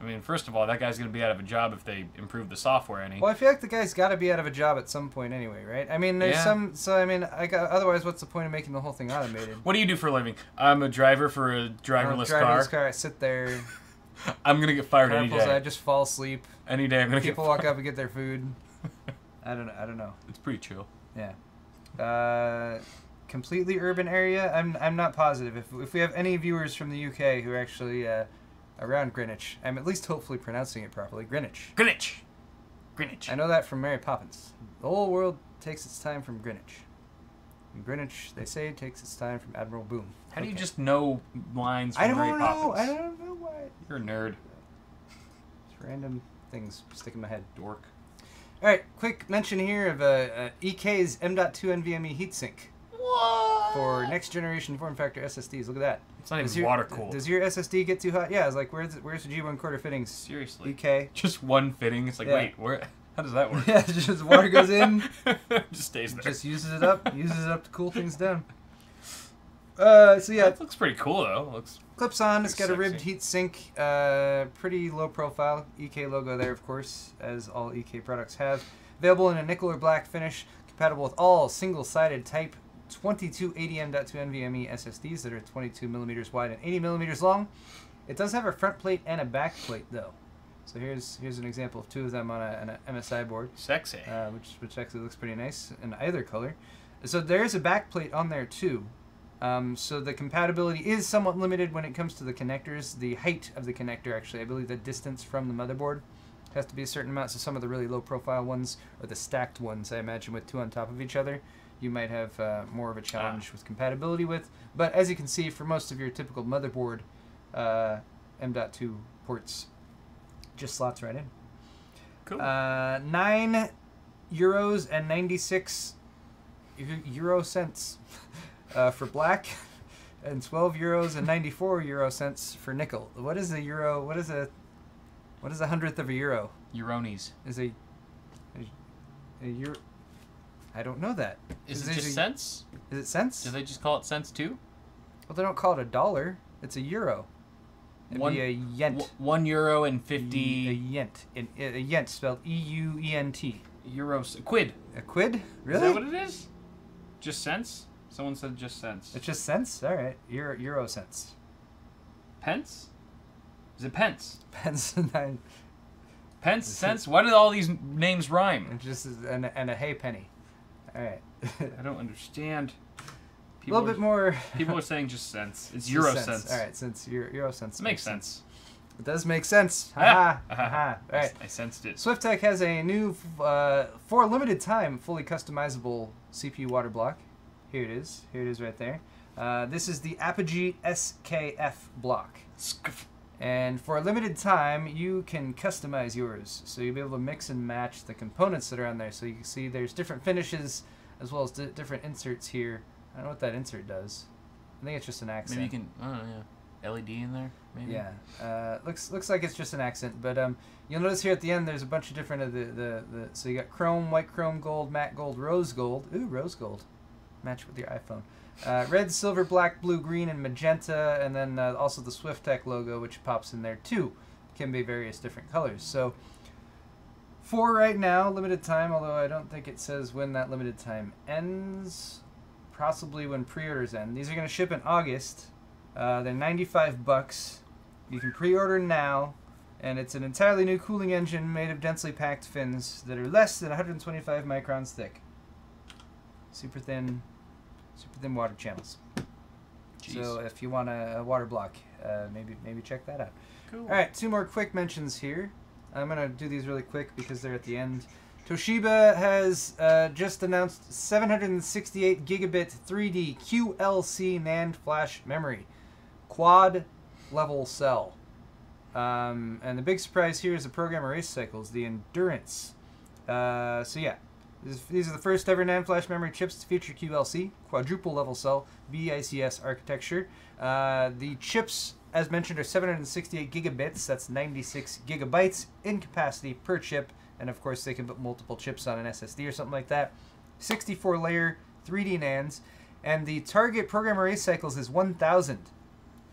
[SPEAKER 2] I mean, first of all, that guy's going to be out of a job if they improve the software any.
[SPEAKER 1] Well, I feel like the guy's got to be out of a job at some point anyway, right? I mean, there's otherwise, what's the point of making the whole thing automated?
[SPEAKER 2] What do you do for a living? I'm a driver for a driverless car.
[SPEAKER 1] I sit there.
[SPEAKER 2] I'm going to get fired any day.
[SPEAKER 1] I just fall asleep.
[SPEAKER 2] Any day I'm going to get fired.
[SPEAKER 1] People walk up and get their food. I don't know.
[SPEAKER 2] It's pretty chill.
[SPEAKER 1] Yeah. Completely urban area? I'm not positive. If we have any viewers from the UK who are actually around Greenwich, I'm at least hopefully pronouncing it properly. Greenwich.
[SPEAKER 2] Greenwich. Greenwich.
[SPEAKER 1] I know that from Mary Poppins. The whole world takes its time from Greenwich. And Greenwich, they say, takes its time from Admiral Boom.
[SPEAKER 2] How do you just know lines from Mary Poppins?
[SPEAKER 1] I don't know why.
[SPEAKER 2] You're a nerd.
[SPEAKER 1] Just random things stick in my head.
[SPEAKER 2] Dork.
[SPEAKER 1] Alright, quick mention here of EK's M.2 NVMe heatsink.
[SPEAKER 2] What?
[SPEAKER 1] For next generation form factor SSDs. Look at that.
[SPEAKER 2] It's not even water cooled.
[SPEAKER 1] Does your SSD get too hot? Yeah, it's like, where's the G1 quarter fittings?
[SPEAKER 2] Seriously.
[SPEAKER 1] EK.
[SPEAKER 2] Just one fitting. It's like, wait, how does that work?
[SPEAKER 1] Yeah, just water goes in.
[SPEAKER 2] Just stays there.
[SPEAKER 1] Just uses it up to cool things down. So yeah.
[SPEAKER 2] That looks pretty cool though.
[SPEAKER 1] Clips on. It's got a ribbed heat sink. Pretty low profile. EK logo there, of course, as all EK products have. Available in a nickel or black finish. Compatible with all single-sided type 2280 M.2 NVMe SSDs that are 22 millimeters wide and 80 millimeters long. It does have a front plate and a back plate though. So here's an example of two of them on an MSI board.
[SPEAKER 2] Sexy.
[SPEAKER 1] Which actually looks pretty nice in either color. So there's a back plate on there too. So the compatibility is somewhat limited when it comes to the connectors. The height of the connector, actually, I believe the distance from the motherboard has to be a certain amount. So some of the really low profile ones, or the stacked ones, I imagine, with two on top of each other, you might have more of a challenge with compatibility with. But as you can see, for most of your typical motherboard M.2 ports. Just slots right in.
[SPEAKER 2] Cool.
[SPEAKER 1] €9 and 96 euro cents for black, and €12 and 94 euro cents for nickel. What is a euro? What is a hundredth of a euro?
[SPEAKER 2] Euronies.
[SPEAKER 1] Is a euro? I don't know that.
[SPEAKER 2] Is it just cents?
[SPEAKER 1] Is it cents?
[SPEAKER 2] Do they just call it cents too?
[SPEAKER 1] Well, they don't call it a dollar. It's a euro. It'd be a yent.
[SPEAKER 2] €1 and 50.
[SPEAKER 1] A yent. A yent spelled E-U-E-N-T.
[SPEAKER 2] Euros. Quid.
[SPEAKER 1] A quid? Really?
[SPEAKER 2] Is that what it is? Just cents? Someone said just cents.
[SPEAKER 1] It's just cents? All right. Euro cents.
[SPEAKER 2] Pence? Is it pence?
[SPEAKER 1] Pence.
[SPEAKER 2] Pence? Cents? Why do all these names rhyme?
[SPEAKER 1] Just and a hay penny. All right.
[SPEAKER 2] I don't understand.
[SPEAKER 1] A little bit more.
[SPEAKER 2] People are saying just cents. It's euro cents.
[SPEAKER 1] All right, since euro cents.
[SPEAKER 2] It makes sense.
[SPEAKER 1] It does make sense. Ha ha. All right.
[SPEAKER 2] I sensed it.
[SPEAKER 1] Swiftech has a new, for a limited time, fully customizable CPU water block. Here it is. Here it is right there. This is the Apogee SKF block. And for a limited time, you can customize yours. So you'll be able to mix and match the components that are on there. So you can see there's different finishes as well as different inserts here. I don't know what that insert does. I think it's just an accent.
[SPEAKER 2] Maybe you can, I don't know, yeah. LED in there, maybe?
[SPEAKER 1] Yeah. Looks like it's just an accent. But you'll notice here at the end there's a bunch of different of so you got chrome, white chrome gold, matte gold, rose gold. Ooh, rose gold. Match with your iPhone. Red, silver, black, blue, green, and magenta, and then also the Swiftech logo, which pops in there too. Can be various different colors. So for right now, limited time, although I don't think it says when that limited time ends. Possibly when pre-orders end. These are going to ship in August. They're $95. You can pre-order now, and it's an entirely new cooling engine made of densely packed fins that are less than 125 microns thick. Super thin water channels. Jeez. So if you want a water block, maybe check that out.
[SPEAKER 2] Cool.
[SPEAKER 1] All right, 2 more quick mentions here. I'm gonna do these really quick because they're at the end. Toshiba has just announced 768 gigabit 3D QLC NAND flash memory, quad level cell. And the big surprise here is the program erase cycles, the endurance. So yeah. These are the first ever NAND flash memory chips to feature QLC, quadruple level cell, BICS architecture. The chips, as mentioned, are 768 gigabits, that's 96 gigabytes in capacity per chip, and of course they can put multiple chips on an SSD or something like that. 64 layer 3D NANDs, and the target program erase cycles is 1000,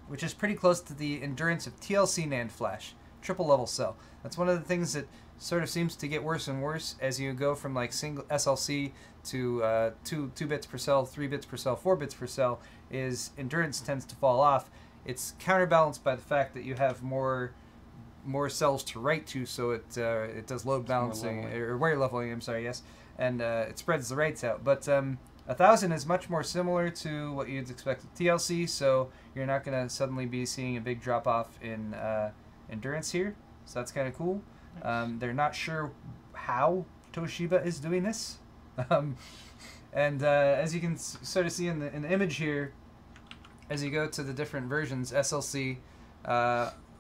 [SPEAKER 1] which is pretty close to the endurance of TLC NAND flash, triple level cell. That's one of the things that sort of seems to get worse and worse as you go from like single SLC to 2 bits per cell, 3 bits per cell, 4 bits per cell, is endurance tends to fall off. It's counterbalanced by the fact that you have more cells to write to, so it does load balancing or wire leveling. I'm sorry, yes, and it spreads the writes out. But 1000 is much more similar to what you'd expect with TLC, so you're not going to suddenly be seeing a big drop off in endurance here. So that's kind of cool. They're not sure how Toshiba is doing this, and as you can sort of see in the image here, as you go to the different versions, SLC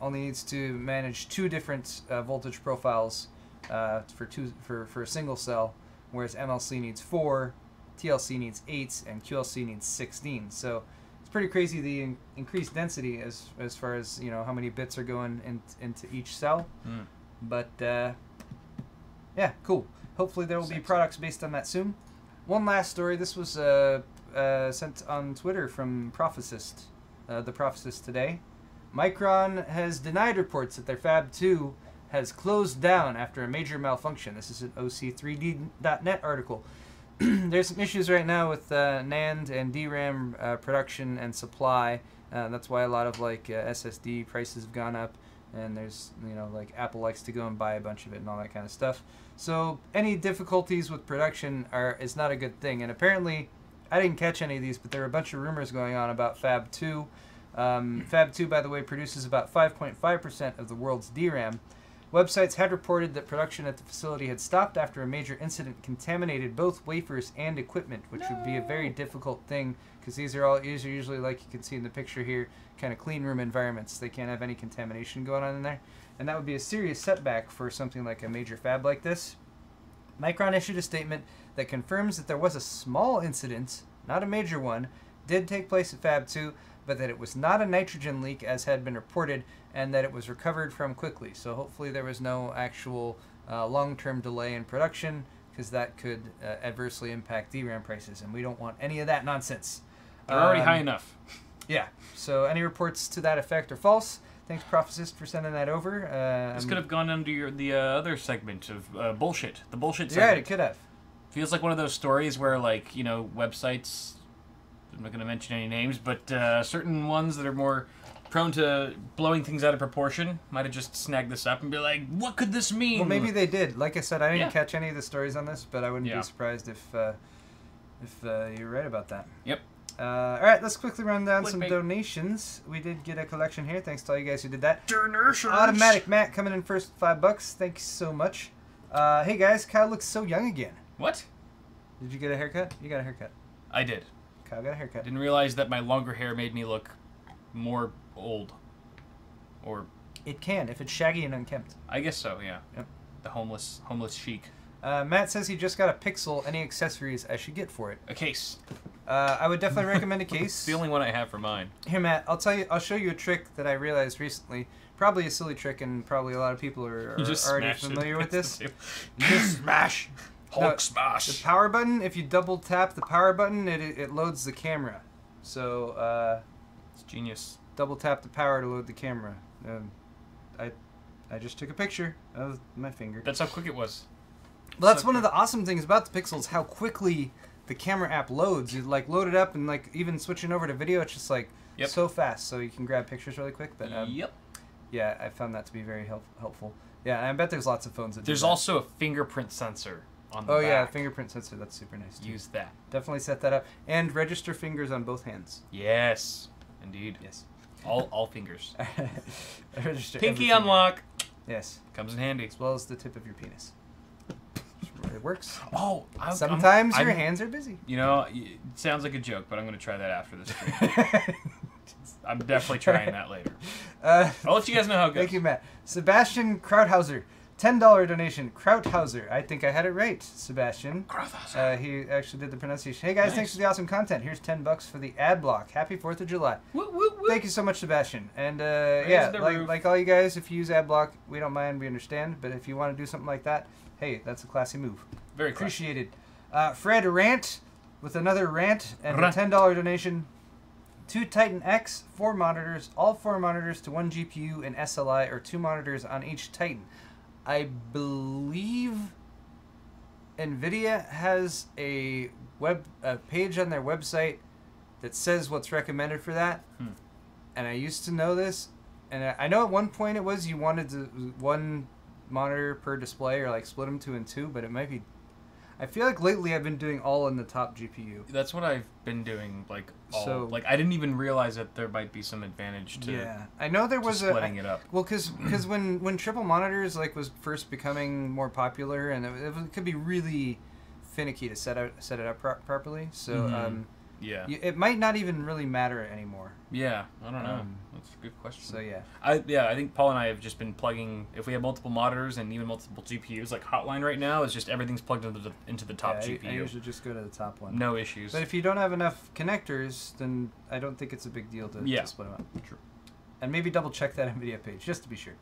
[SPEAKER 1] only needs to manage 2 different voltage profiles for a single cell, whereas MLC needs 4, TLC needs 8, and QLC needs 16. So it's pretty crazy the increased density as far as how many bits are going into each cell. But yeah, cool. Hopefully there will be products based on that soon. One last story. This was sent on Twitter from Prophecist, the Prophecist today. Micron has denied reports that their Fab 2 has closed down after a major malfunction. This is an OC3D.net article. There's some issues right now with NAND and DRAM production and supply. That's why a lot of like SSD prices have gone up. And there's, like Apple likes to go and buy a bunch of it and all that kind of stuff. So any difficulties with production is not a good thing. And apparently, I didn't catch any of these, but there are a bunch of rumors going on about Fab 2. Fab 2, by the way, produces about 5.5% of the world's DRAM. Websites had reported that production at the facility had stopped after a major incident contaminated both wafers and equipment, which would be a very difficult thing because these are usually, like you can see in the picture here, kind of clean room environments. They can't have any contamination going on in there. And that would be a serious setback for something like a major fab like this. Micron issued a statement that confirms that there was a small incident, not a major one, did take place at Fab 2, but that it was not a nitrogen leak as had been reported, and that it was recovered from quickly. So hopefully there was no actual long-term delay in production, because that could adversely impact DRAM prices, and we don't want any of that nonsense.
[SPEAKER 2] They're already high enough.
[SPEAKER 1] Yeah, so any reports to that effect are false. Thanks, Prophesist, for sending that over.
[SPEAKER 2] This could have gone under the other segment of bullshit. The bullshit
[SPEAKER 1] You're
[SPEAKER 2] segment.
[SPEAKER 1] right, it could have.
[SPEAKER 2] Feels like one of those stories where, like, you know, websites, I'm not going to mention any names, but certain ones that are more prone to blowing things out of proportion might have just snagged this up and be like, what could this mean?
[SPEAKER 1] Well, maybe they did. Like I said, I didn't catch any of the stories on this, but I wouldn't
[SPEAKER 2] Yeah.
[SPEAKER 1] be surprised if you're right about that.
[SPEAKER 2] Yep.
[SPEAKER 1] All right, let's quickly run down some
[SPEAKER 2] Clickbait.
[SPEAKER 1] donations. We did get a collection here. Thanks to all you guys who did that.
[SPEAKER 2] Donations.
[SPEAKER 1] Automatic Matt coming in first, $5. Thanks so much. Hey guys, Kyle looks so young again.
[SPEAKER 2] What?
[SPEAKER 1] Did you get a haircut? You got a haircut.
[SPEAKER 2] I did.
[SPEAKER 1] Kyle got a haircut.
[SPEAKER 2] Didn't realize that my longer hair made me look more old. Or
[SPEAKER 1] It can if it's shaggy and unkempt.
[SPEAKER 2] I guess so, yeah.
[SPEAKER 1] Yep.
[SPEAKER 2] The homeless chic.
[SPEAKER 1] Matt says he just got a Pixel. Any accessories I should get for it?
[SPEAKER 2] A case.
[SPEAKER 1] I would definitely recommend a case.
[SPEAKER 2] It's the only one I have for mine.
[SPEAKER 1] Here, Matt, I'll show you a trick that I realized recently. Probably a silly trick, and probably a lot of people are already familiar with this.
[SPEAKER 2] You just smash. Hulk smash.
[SPEAKER 1] The power button, if you double tap the power button, it loads the camera. So,
[SPEAKER 2] It's genius.
[SPEAKER 1] double tap the power to load the camera. I just took a picture of my finger.
[SPEAKER 2] That's how quick it was.
[SPEAKER 1] Well, that's one of the awesome things about the Pixels, how quickly the camera app loads. You like load it up, and like even switching over to video, it's just like so fast. So you can grab pictures really quick. But yeah, I found that to be very helpful. Yeah, and I bet there's lots of phones that do
[SPEAKER 2] There's
[SPEAKER 1] that.
[SPEAKER 2] also a fingerprint sensor on the
[SPEAKER 1] Oh
[SPEAKER 2] back.
[SPEAKER 1] yeah, fingerprint sensor. That's super nice too.
[SPEAKER 2] Use that.
[SPEAKER 1] Definitely set that up and register fingers on both hands.
[SPEAKER 2] Yes, indeed.
[SPEAKER 1] Yes.
[SPEAKER 2] All fingers.
[SPEAKER 1] Register
[SPEAKER 2] Pinky
[SPEAKER 1] every finger.
[SPEAKER 2] unlock.
[SPEAKER 1] Yes.
[SPEAKER 2] Comes in handy.
[SPEAKER 1] As well as the tip of your penis. It works.
[SPEAKER 2] Oh,
[SPEAKER 1] Sometimes your hands are busy.
[SPEAKER 2] You know, it sounds like a joke, but I'm going to try that after this stream. I'm definitely trying that later. I'll let you guys know how it goes.
[SPEAKER 1] Thank you, Matt. Sebastian Krauthauser, $10 donation. Krauthauser. I think I had it right, Sebastian.
[SPEAKER 2] Krauthauser.
[SPEAKER 1] He actually did the pronunciation. Hey guys, thanks for the awesome content. Here's $10 for the ad block. Happy 4th of July.
[SPEAKER 2] Woo, woo, woo.
[SPEAKER 1] Thank you so much, Sebastian. And
[SPEAKER 2] the roof.
[SPEAKER 1] like all you guys, if you use ad block, we don't mind, we understand. But if you want to do something like that, hey, that's a classy move.
[SPEAKER 2] Very classy.
[SPEAKER 1] Appreciated. Fred Rant with another rant and a $10 donation. 2 Titan X, 4 monitors, all 4 monitors to 1 GPU and SLI, or 2 monitors on each Titan. I believe NVIDIA has a page on their website that says what's recommended for that. And I used to know this, and I know at one point it was you wanted to 1 monitor per display, or like split them 2 and 2, but it might be. I feel like lately I've been doing all in the top GPU.
[SPEAKER 2] That's what I've been doing. Like,
[SPEAKER 1] So-
[SPEAKER 2] I didn't even realize that there might be some advantage to.
[SPEAKER 1] Yeah, I know there was
[SPEAKER 2] splitting it up.
[SPEAKER 1] Well, because when triple monitors like was first becoming more popular, and it could be really finicky to set it up properly. So
[SPEAKER 2] Yeah.
[SPEAKER 1] it might not even really matter anymore.
[SPEAKER 2] Yeah, I don't know. That's a good question.
[SPEAKER 1] So yeah.
[SPEAKER 2] I think Paul and I have just been plugging. If we have multiple monitors and even multiple GPUs, like Hotline right now is just everything's plugged into the top GPU.
[SPEAKER 1] I usually just go to the top one.
[SPEAKER 2] No issues.
[SPEAKER 1] But if you don't have enough connectors, then I don't think it's a big deal to split them up.
[SPEAKER 2] True.
[SPEAKER 1] And maybe double check that NVIDIA page just to be sure.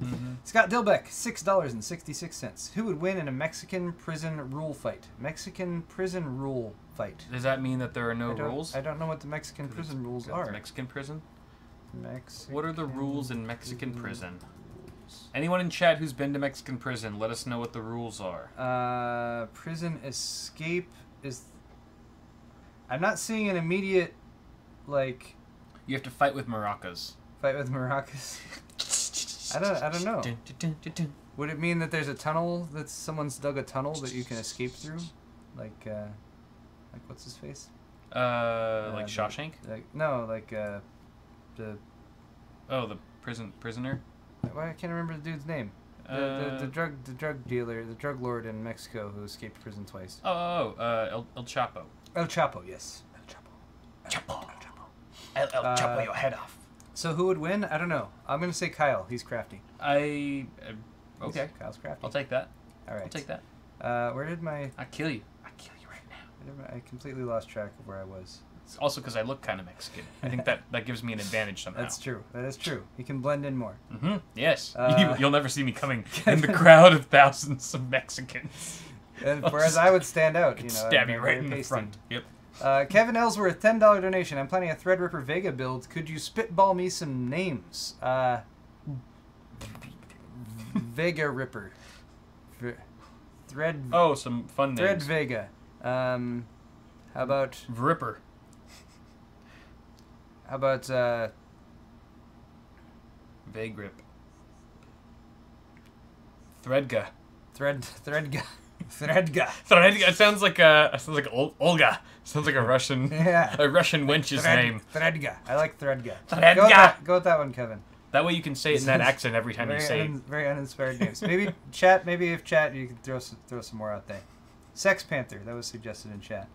[SPEAKER 1] Scott Dilbeck, $6.66. Who would win in a Mexican prison rule fight? Mexican prison rule fight.
[SPEAKER 2] Does that mean that there are no rules?
[SPEAKER 1] I don't know what the Mexican prison rules are.
[SPEAKER 2] Mexican prison?
[SPEAKER 1] Mexican
[SPEAKER 2] What are the rules in Mexican prison? Anyone in chat who's been to Mexican prison, let us know what the rules are.
[SPEAKER 1] Prison escape is. I'm not seeing an immediate, like.
[SPEAKER 2] You have to fight with maracas.
[SPEAKER 1] Fight with maracas. I don't know. Would it mean that there's a tunnel that someone's dug a tunnel that you can escape through, like what's his face?
[SPEAKER 2] Like Shawshank?
[SPEAKER 1] The
[SPEAKER 2] the prisoner.
[SPEAKER 1] Why I can't remember the dude's name. The drug dealer, the drug lord in Mexico who escaped prison twice.
[SPEAKER 2] El Chapo.
[SPEAKER 1] El Chapo, yes.
[SPEAKER 2] Chapo. El Chapo your head off.
[SPEAKER 1] So who would win? I don't know. I'm gonna say Kyle. He's crafty.
[SPEAKER 2] Okay.
[SPEAKER 1] Kyle's crafty.
[SPEAKER 2] I'll take that.
[SPEAKER 1] All right.
[SPEAKER 2] I'll take that.
[SPEAKER 1] Where did my?
[SPEAKER 2] I'll kill you. I'll kill you right now.
[SPEAKER 1] I completely lost track of where I was.
[SPEAKER 2] It's also because I look kind of Mexican. I think that gives me an advantage somehow.
[SPEAKER 1] That's true. That is true. You can blend in more.
[SPEAKER 2] Mm-hmm. Yes. You'll never see me coming in the crowd of thousands of Mexicans.
[SPEAKER 1] And whereas I would stand out, you know,
[SPEAKER 2] stab you right in the front. Yep.
[SPEAKER 1] Kevin Ellsworth, $10 donation. I'm planning a Threadripper Vega build. Could you spitball me some names? Vega Ripper. Thread.
[SPEAKER 2] Oh, some fun
[SPEAKER 1] Thread
[SPEAKER 2] names.
[SPEAKER 1] Vega. How about
[SPEAKER 2] Ripper?
[SPEAKER 1] How about
[SPEAKER 2] Vagrip. Threadga.
[SPEAKER 1] Threadga.
[SPEAKER 2] Threadga. It sounds like Olga. Sounds like a Russian.
[SPEAKER 1] Yeah.
[SPEAKER 2] A Russian wench's name.
[SPEAKER 1] Threadga. I like Threadga.
[SPEAKER 2] Threadga.
[SPEAKER 1] Go with that one, Kevin.
[SPEAKER 2] That way you can say it in that accent every time you say it.
[SPEAKER 1] Very uninspired names. Maybe chat. Maybe if chat, you can throw some more out there. Sex Panther. That was suggested in chat.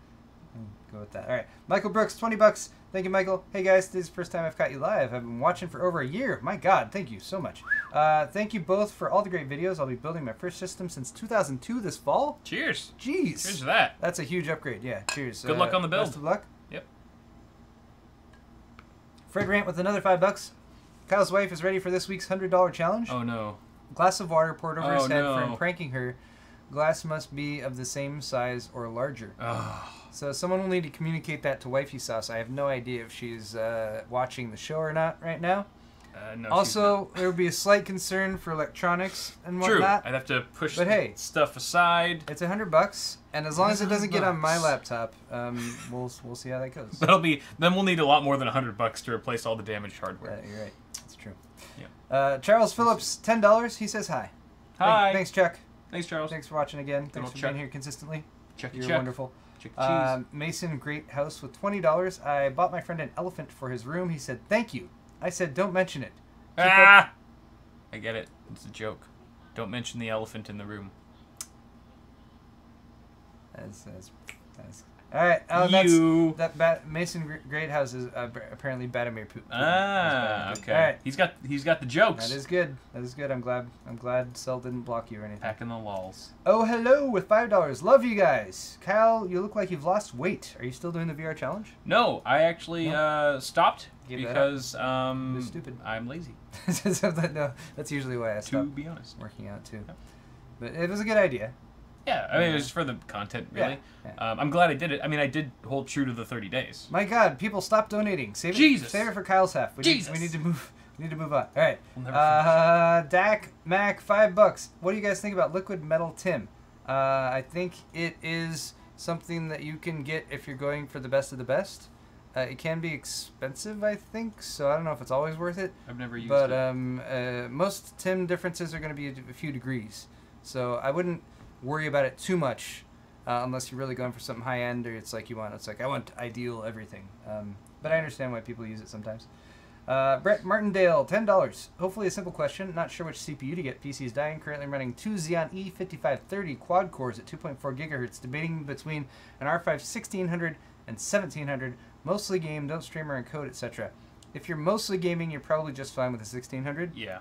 [SPEAKER 1] Go with that. All right. Michael Brooks, $20. Thank you, Michael. Hey, guys. This is the first time I've caught you live. I've been watching for over a year. My God. Thank you so much. Thank you both for all the great videos. I'll be building my first system since 2002 this fall.
[SPEAKER 2] Cheers.
[SPEAKER 1] Jeez.
[SPEAKER 2] Cheers to that.
[SPEAKER 1] That's a huge upgrade. Yeah. Cheers.
[SPEAKER 2] Good luck on the build.
[SPEAKER 1] Best of luck.
[SPEAKER 2] Yep.
[SPEAKER 1] Fred Rant with another $5. Kyle's wife is ready for this week's $100 challenge.
[SPEAKER 2] Oh, no.
[SPEAKER 1] Glass of water poured over his head
[SPEAKER 2] no.
[SPEAKER 1] for him pranking her. Glass must be of the same size or larger.
[SPEAKER 2] Oh.
[SPEAKER 1] So someone will need to communicate that to Wifey Sauce. I have no idea if she's watching the show or not right now.
[SPEAKER 2] No,
[SPEAKER 1] also, there would be a slight concern for electronics and
[SPEAKER 2] True.
[SPEAKER 1] whatnot.
[SPEAKER 2] I'd have to push stuff aside.
[SPEAKER 1] It's $100, and as long as it doesn't get on my laptop, we'll see how that goes.
[SPEAKER 2] Then we'll need a lot more than $100 to replace all the damaged hardware.
[SPEAKER 1] You're right. That's true.
[SPEAKER 2] Yeah.
[SPEAKER 1] Charles Phillips, $10. He says hi.
[SPEAKER 2] Hi.
[SPEAKER 1] Thanks, Chuck.
[SPEAKER 2] Thanks, Charles.
[SPEAKER 1] Thanks for watching again. Thanks for being here consistently. You're wonderful. Mason Great House with $20. I bought my friend an elephant for his room. He said, thank you. I said, don't mention it.
[SPEAKER 2] I get it. It's a joke. Don't mention the elephant in the room.
[SPEAKER 1] That's all right. Oh, that Mason Great House is apparently Badamir Putin.
[SPEAKER 2] Okay.
[SPEAKER 1] All right.
[SPEAKER 2] He's got the jokes.
[SPEAKER 1] That is good. I'm glad Cell didn't block you or anything.
[SPEAKER 2] Packing the lols.
[SPEAKER 1] Oh, hello with $5. Love you guys. Kyle, you look like you've lost weight. Are you still doing the VR challenge?
[SPEAKER 2] No, I actually stopped because
[SPEAKER 1] you're stupid.
[SPEAKER 2] I'm lazy.
[SPEAKER 1] No, that's usually why I stopped.
[SPEAKER 2] To be honest,
[SPEAKER 1] working out too. But it was a good idea.
[SPEAKER 2] Yeah, I mean, it was for the content, really. Yeah. I'm glad I did it. I mean, I did hold true to the 30 days.
[SPEAKER 1] My God, people, stop donating. Save it for Kyle's half. We need to move. We need to move on. All right.
[SPEAKER 2] We'll never finish.
[SPEAKER 1] Dak Mac, $5. What do you guys think about liquid metal tin? I think it is something that you can get if you're going for the best of the best. It can be expensive, I think, so I don't know if it's always worth it.
[SPEAKER 2] I've never used
[SPEAKER 1] it.
[SPEAKER 2] But
[SPEAKER 1] most tin differences are going to be a few degrees. So I wouldn't worry about it too much unless you're really going for something high-end or it's like I want ideal everything. But I understand why people use it sometimes. Brett Martindale, $10. Hopefully a simple question. Not sure which CPU to get. PC is dying. Currently running 2 Xeon E5530 quad cores at 2.4 gigahertz. Debating between an R5 1600 and 1700. Mostly game, don't stream or encode, etc. If you're mostly gaming, you're probably just fine with a 1600.
[SPEAKER 2] Yeah.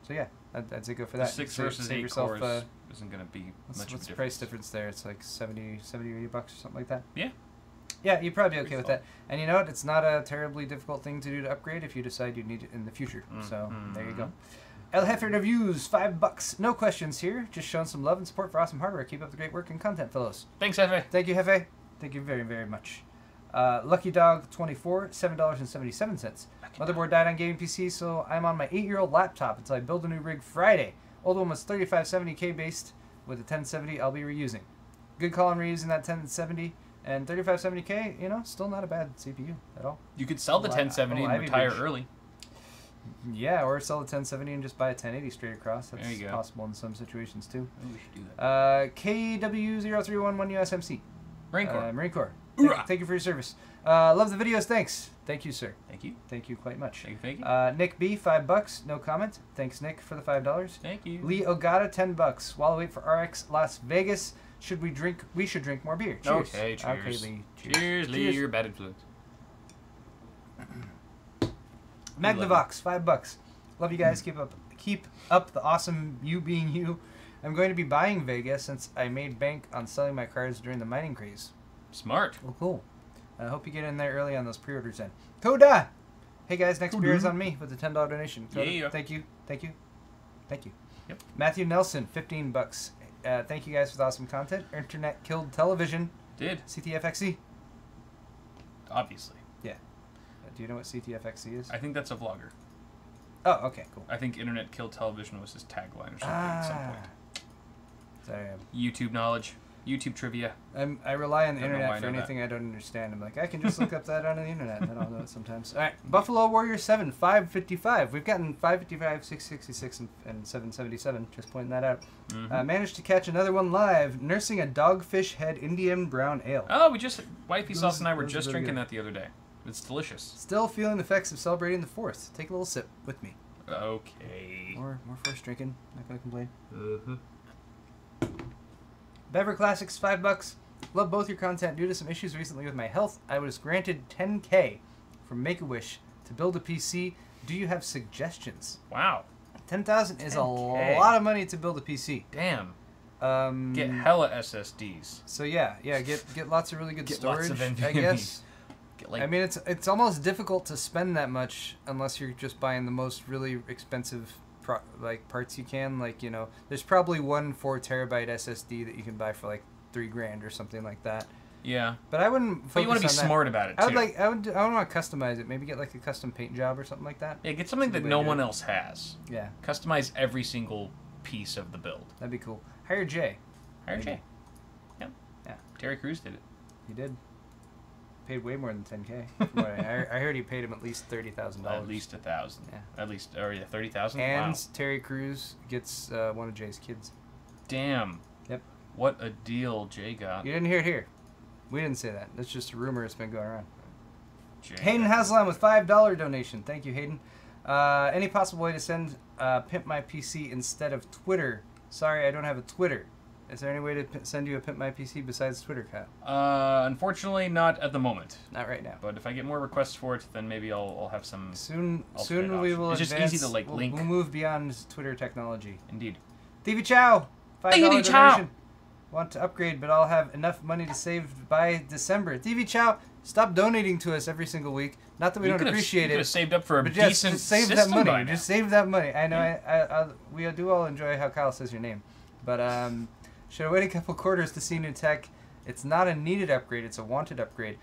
[SPEAKER 1] So yeah, I'd say go for that.
[SPEAKER 2] 6 versus 8 cores isn't going to be much of a difference.
[SPEAKER 1] What's the price difference there? It's like 70 or $80 or something like that.
[SPEAKER 2] Yeah.
[SPEAKER 1] Yeah, you'd probably be okay with that. And you know what? It's not a terribly difficult thing to do to upgrade if you decide you need it in the future. So there you go. El Jefe Reviews, $5. No questions here. Just showing some love and support for awesome hardware. Keep up the great work and content, fellows.
[SPEAKER 2] Thanks, Jefe.
[SPEAKER 1] Thank you, Jefe. Thank you very, very much. Lucky Dog 24, $7.77. Motherboard died on gaming PC, so I'm on my 8-year-old laptop until I build a new rig Friday. Old one was 3570K based with a 1070 I'll be reusing. Good call on reusing that 1070 and 3570K, you know, still not a bad CPU at all.
[SPEAKER 2] You could sell the 1070 and retire early.
[SPEAKER 1] Yeah, or sell the 1070 and just buy a 1080 straight across. That's possible in some situations too.
[SPEAKER 2] Maybe we should do that.
[SPEAKER 1] KW0311 USMC.
[SPEAKER 2] Marine Corps.
[SPEAKER 1] Marine Corps. Thank you for your service. Love the videos. Thanks. Thank you, sir.
[SPEAKER 2] Thank you.
[SPEAKER 1] Thank you quite much.
[SPEAKER 2] Thank you.
[SPEAKER 1] Nick B, $5. No comment. Thanks, Nick, for the $5.
[SPEAKER 2] Thank you.
[SPEAKER 1] Lee Ogata, $10. While we wait for RX Las Vegas, we should drink more beer. Cheers.
[SPEAKER 2] Okay, cheers.
[SPEAKER 1] Okay, Lee.
[SPEAKER 2] Cheers, Lee. You're bad influence.
[SPEAKER 1] Magnavox, $5. Love you guys. Keep up the awesome you being you. I'm going to be buying Vega since I made bank on selling my cards during the mining craze.
[SPEAKER 2] Smart.
[SPEAKER 1] Well, cool. I hope you get in there early on those pre-orders then. Coda! Hey guys, next beer is on me with a $10 donation. Coda,
[SPEAKER 2] yeah.
[SPEAKER 1] Thank you. Thank you. Thank you.
[SPEAKER 2] Yep.
[SPEAKER 1] Matthew Nelson, $15. Thank you guys for the awesome content. Internet killed television.
[SPEAKER 2] Did.
[SPEAKER 1] CTFXE.
[SPEAKER 2] Obviously.
[SPEAKER 1] Yeah. Do you know what CTFXE is?
[SPEAKER 2] I think that's a vlogger.
[SPEAKER 1] Oh, okay, cool.
[SPEAKER 2] I think Internet killed television was his tagline or something at some point.
[SPEAKER 1] Sorry.
[SPEAKER 2] YouTube knowledge. YouTube trivia.
[SPEAKER 1] I rely on the
[SPEAKER 2] Don't know why
[SPEAKER 1] internet
[SPEAKER 2] I
[SPEAKER 1] for
[SPEAKER 2] know
[SPEAKER 1] anything I don't understand. I'm like, I can just look up that on the internet, and then I'll know it sometimes. All right, Buffalo Warrior 7, 555. We've gotten 555, 666, and 777. Just pointing that out. Managed to catch another one live, nursing a dogfish head Indian brown ale.
[SPEAKER 2] Oh, Wifey Sauce and I were just drinking that the other day. It's delicious.
[SPEAKER 1] Still feeling the effects of celebrating the 4th. Take a little sip with me.
[SPEAKER 2] Okay.
[SPEAKER 1] More forced drinking. Not gonna complain. Bever Classics, $5. Love both your content. Due to some issues recently with my health, I was granted $10K from Make-A-Wish to build a PC. Do you have suggestions?
[SPEAKER 2] Wow.
[SPEAKER 1] $10,000 is a lot of money to build a PC.
[SPEAKER 2] Damn. Get hella SSDs.
[SPEAKER 1] So yeah, get lots of really good storage.
[SPEAKER 2] Lots of NVMe.
[SPEAKER 1] I guess.
[SPEAKER 2] Like,
[SPEAKER 1] I mean, it's almost difficult to spend that much unless you're just buying the most really expensive parts you can. Like, you know, there's probably one 4TB SSD that you can buy for like $3,000 or something like that.
[SPEAKER 2] Yeah.
[SPEAKER 1] But I wouldn't focus on that.
[SPEAKER 2] But you want to be smart about it too.
[SPEAKER 1] I would want to customize it. Maybe get like a custom paint job or something like that.
[SPEAKER 2] Yeah, get something that no one else has.
[SPEAKER 1] Yeah.
[SPEAKER 2] Customize every single piece of the build.
[SPEAKER 1] That'd be cool. Hire Jay.
[SPEAKER 2] Hire Jay. Yep.
[SPEAKER 1] Yeah.
[SPEAKER 2] Terry Crews did it.
[SPEAKER 1] He did. Paid way more than $10K. I heard he paid him at least $30,000.
[SPEAKER 2] At least $1,000.
[SPEAKER 1] Yeah.
[SPEAKER 2] At least, or yeah, $30,000.
[SPEAKER 1] And
[SPEAKER 2] wow.
[SPEAKER 1] Terry Crews gets one of Jay's kids.
[SPEAKER 2] Damn.
[SPEAKER 1] Yep.
[SPEAKER 2] What a deal Jay got.
[SPEAKER 1] You didn't hear it here. We didn't say that. That's just a rumor that's been going around.
[SPEAKER 2] Jay
[SPEAKER 1] Hayden Haslam with $5 donation. Thank you, Hayden. Any possible way to send Pimp My PC instead of Twitter? Sorry, I don't have a Twitter. Is there any way to send you a Pimp My PC besides Twitter, Kat?
[SPEAKER 2] Unfortunately, not at the moment.
[SPEAKER 1] Not right now.
[SPEAKER 2] But if I get more requests for it, then maybe I'll have some.
[SPEAKER 1] Soon we will.
[SPEAKER 2] It's just easy to like link.
[SPEAKER 1] We'll move beyond Twitter technology.
[SPEAKER 2] Indeed.
[SPEAKER 1] TV Chow, $5 donation.
[SPEAKER 2] Chow.
[SPEAKER 1] Want to upgrade, but I'll have enough money to save by December. TV Chow, stop donating to us every single week. Not that we don't appreciate it.
[SPEAKER 2] You could have saved up for a
[SPEAKER 1] but
[SPEAKER 2] decent
[SPEAKER 1] just save
[SPEAKER 2] system
[SPEAKER 1] that money.
[SPEAKER 2] by now.
[SPEAKER 1] Just save that money. I know. We do all enjoy how Kyle says your name, but should I wait a couple quarters to see new tech? It's not a needed upgrade. It's a wanted upgrade.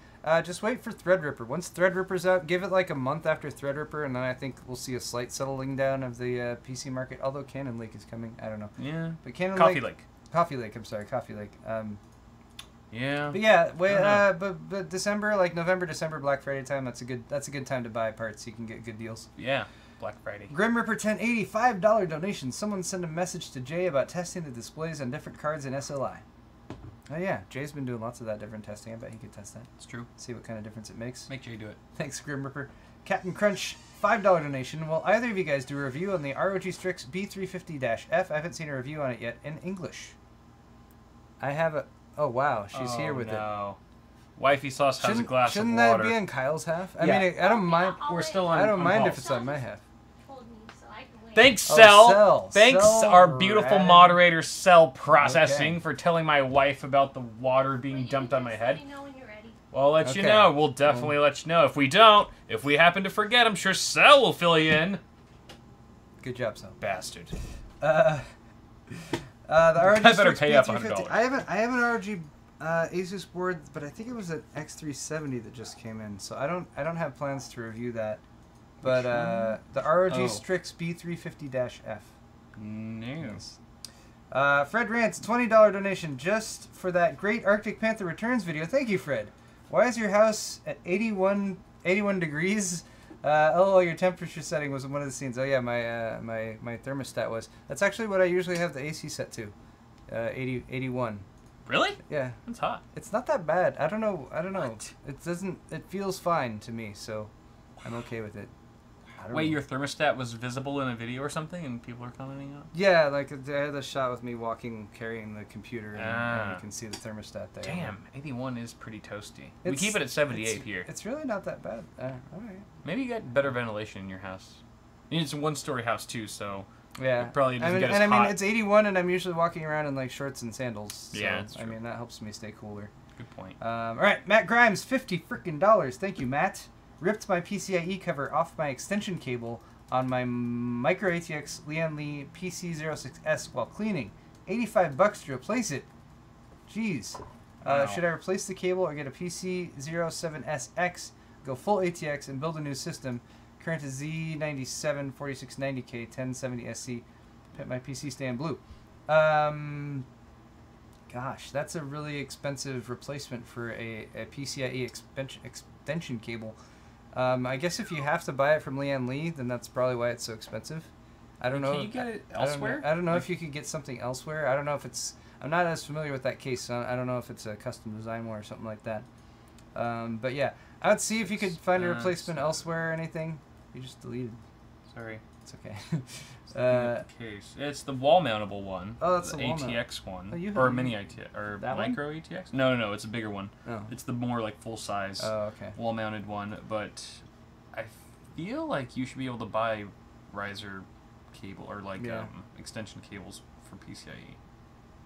[SPEAKER 1] Just wait for Threadripper. Once Threadripper's out, give it like a month after Threadripper, and then I think we'll see a slight settling down of the PC market. Although Cannon Lake is coming, I don't know.
[SPEAKER 2] Yeah.
[SPEAKER 1] But Cannon
[SPEAKER 2] Coffee Lake.
[SPEAKER 1] Coffee Lake. I'm sorry, Coffee Lake.
[SPEAKER 2] Yeah.
[SPEAKER 1] But yeah, wait. But December, like November, December, Black Friday time. That's a good time to buy parts. You can get good deals.
[SPEAKER 2] Yeah. Black Friday.
[SPEAKER 1] Grim Ripper 1080, $5 donation. Someone sent a message to Jay about testing the displays on different cards in SLI. Oh yeah, Jay's been doing lots of that different testing. I bet he could test that.
[SPEAKER 2] It's true.
[SPEAKER 1] See what kind of difference it makes.
[SPEAKER 2] Make Jay do it.
[SPEAKER 1] Thanks, Grim Ripper. Captain Crunch, $5 donation. Will either of you guys do a review on the ROG Strix B350-F? I haven't seen a review on it yet in English. I have a... Oh wow, she's here with it.
[SPEAKER 2] Wifey Sauce has a glass of water.
[SPEAKER 1] Shouldn't that be on Kyle's half? I mean, I don't mind.
[SPEAKER 2] We're still on.
[SPEAKER 1] I don't mind
[SPEAKER 2] Paul.
[SPEAKER 1] if it's on my half.
[SPEAKER 2] Thanks, Cell.
[SPEAKER 1] Cell.
[SPEAKER 2] Thanks,
[SPEAKER 1] Cell,
[SPEAKER 2] our beautiful
[SPEAKER 1] right.
[SPEAKER 2] moderator, Cell Processing,
[SPEAKER 1] Okay.
[SPEAKER 2] for telling my wife about the water being dumped on my head.
[SPEAKER 3] Let me know when you're ready.
[SPEAKER 2] Well, I'll let you
[SPEAKER 1] Okay.
[SPEAKER 2] know. We'll definitely let you know. If we don't, if we happen to forget, I'm sure Cell will fill you in.
[SPEAKER 1] Good job, Cell.
[SPEAKER 2] Bastard.
[SPEAKER 1] The ROG
[SPEAKER 2] I better
[SPEAKER 1] Strix
[SPEAKER 2] pay up
[SPEAKER 1] B350.
[SPEAKER 2] $100.
[SPEAKER 1] I have an ROG Asus board, but I think it was an X370 that just came in, so I don't have plans to review that. But the ROG Strix B350-F.
[SPEAKER 2] Nice.
[SPEAKER 1] Fred Rants, $20 donation just for that great Arctic Panther Returns video. Thank you, Fred. Why is your house at 81 degrees? Oh, your temperature setting was one of the scenes. Oh yeah, my thermostat was. That's actually what I usually have the AC set to, 81.
[SPEAKER 2] Really?
[SPEAKER 1] Yeah.
[SPEAKER 2] That's hot.
[SPEAKER 1] It's not that bad. I don't know.
[SPEAKER 2] What?
[SPEAKER 1] It doesn't. It feels fine to me, so I'm okay with it. I don't
[SPEAKER 2] Wait,
[SPEAKER 1] know.
[SPEAKER 2] your thermostat was visible in a video or something, and people are commenting on it?
[SPEAKER 1] Yeah, like I had a shot with me walking, carrying the computer, and you can see the thermostat there.
[SPEAKER 2] Damn, 81 is pretty toasty. We
[SPEAKER 1] It's-
[SPEAKER 2] keep it at 78 here.
[SPEAKER 1] It's really not that bad. All right.
[SPEAKER 2] Maybe you got better ventilation in your house. It's a one-story house too, so
[SPEAKER 1] Yeah.
[SPEAKER 2] it probably doesn't get as
[SPEAKER 1] I mean,
[SPEAKER 2] hot.
[SPEAKER 1] it's 81, and I'm usually walking around in like shorts and sandals. So,
[SPEAKER 2] Yeah, that's
[SPEAKER 1] I
[SPEAKER 2] true.
[SPEAKER 1] mean, that helps me stay cooler.
[SPEAKER 2] Good point.
[SPEAKER 1] All right, Matt Grimes, $50 Thank you, Matt. Ripped my PCIe cover off my extension cable on my Micro ATX Lian Li PC06S while cleaning. $85 to replace it. Jeez.
[SPEAKER 2] Wow.
[SPEAKER 1] Should I replace the cable or get a PC07SX, go full ATX, and build a new system? Current is Z97 4690K 1070SC. My PC stand blue. Gosh, that's a really expensive replacement for a PCIe extension cable. I guess if you have to buy it from Lian Li, then that's probably why it's so expensive. I don't know.
[SPEAKER 2] Can you get it elsewhere?
[SPEAKER 1] I don't know if you could get something elsewhere. I don't know if it's... I'm not as familiar with that case, so I don't know if it's a custom design one or something like that. But yeah, I would see if you could find a replacement elsewhere or anything. You just deleted.
[SPEAKER 2] Sorry.
[SPEAKER 1] It's okay.
[SPEAKER 2] Case. It's the wall-mountable one.
[SPEAKER 1] Oh, that's the
[SPEAKER 2] the
[SPEAKER 1] wall-mount.
[SPEAKER 2] ATX one.
[SPEAKER 1] Oh, you
[SPEAKER 2] or
[SPEAKER 1] have-
[SPEAKER 2] mini ATX. Or
[SPEAKER 1] that one?
[SPEAKER 2] micro ATX? No, it's a bigger one.
[SPEAKER 1] Oh.
[SPEAKER 2] It's the more like full-size
[SPEAKER 1] Oh, okay.
[SPEAKER 2] wall-mounted one. But I feel like you should be able to buy riser cable or like extension cables for PCIe.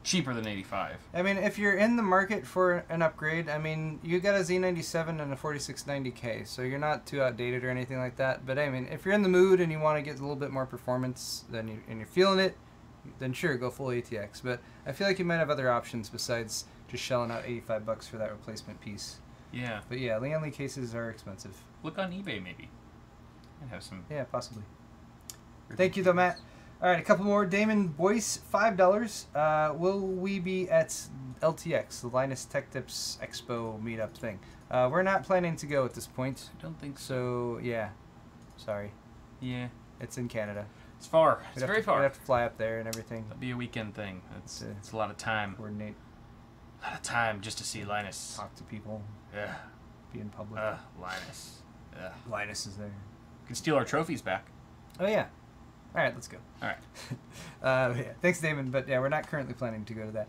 [SPEAKER 2] Cheaper than 85.
[SPEAKER 1] I mean, if you're in the market for an upgrade, I mean, you got a Z97 and a 4690K, so you're not too outdated or anything like that. But I mean, if you're in the mood and you want to get a little bit more performance, and you're feeling it, then sure, go full ATX. But I feel like you might have other options besides just shelling out $85 for that replacement piece.
[SPEAKER 2] Yeah.
[SPEAKER 1] But yeah, Lian Li cases are expensive.
[SPEAKER 2] Look on eBay maybe. I have some.
[SPEAKER 1] Yeah, possibly. Thank you, though, Matt. All right, a couple more. Damon Boyce, $5. Will we be at LTX, the Linus Tech Tips Expo meetup thing? We're not planning to go at this point.
[SPEAKER 2] I don't think so.
[SPEAKER 1] So, yeah. Sorry.
[SPEAKER 2] Yeah.
[SPEAKER 1] It's in Canada.
[SPEAKER 2] It's far. It's very far.
[SPEAKER 1] We'd have to fly up there and everything.
[SPEAKER 2] That'd be a weekend thing. It's a lot of time.
[SPEAKER 1] Coordinate,
[SPEAKER 2] A lot of time just to see Linus.
[SPEAKER 1] talk to people,
[SPEAKER 2] Yeah.
[SPEAKER 1] be in public.
[SPEAKER 2] Linus. Yeah.
[SPEAKER 1] Linus is there.
[SPEAKER 2] Can steal our trophies back.
[SPEAKER 1] Oh, yeah. All right, let's go.
[SPEAKER 2] All right.
[SPEAKER 1] Yeah, thanks, Damon. But yeah, we're not currently planning to go to that.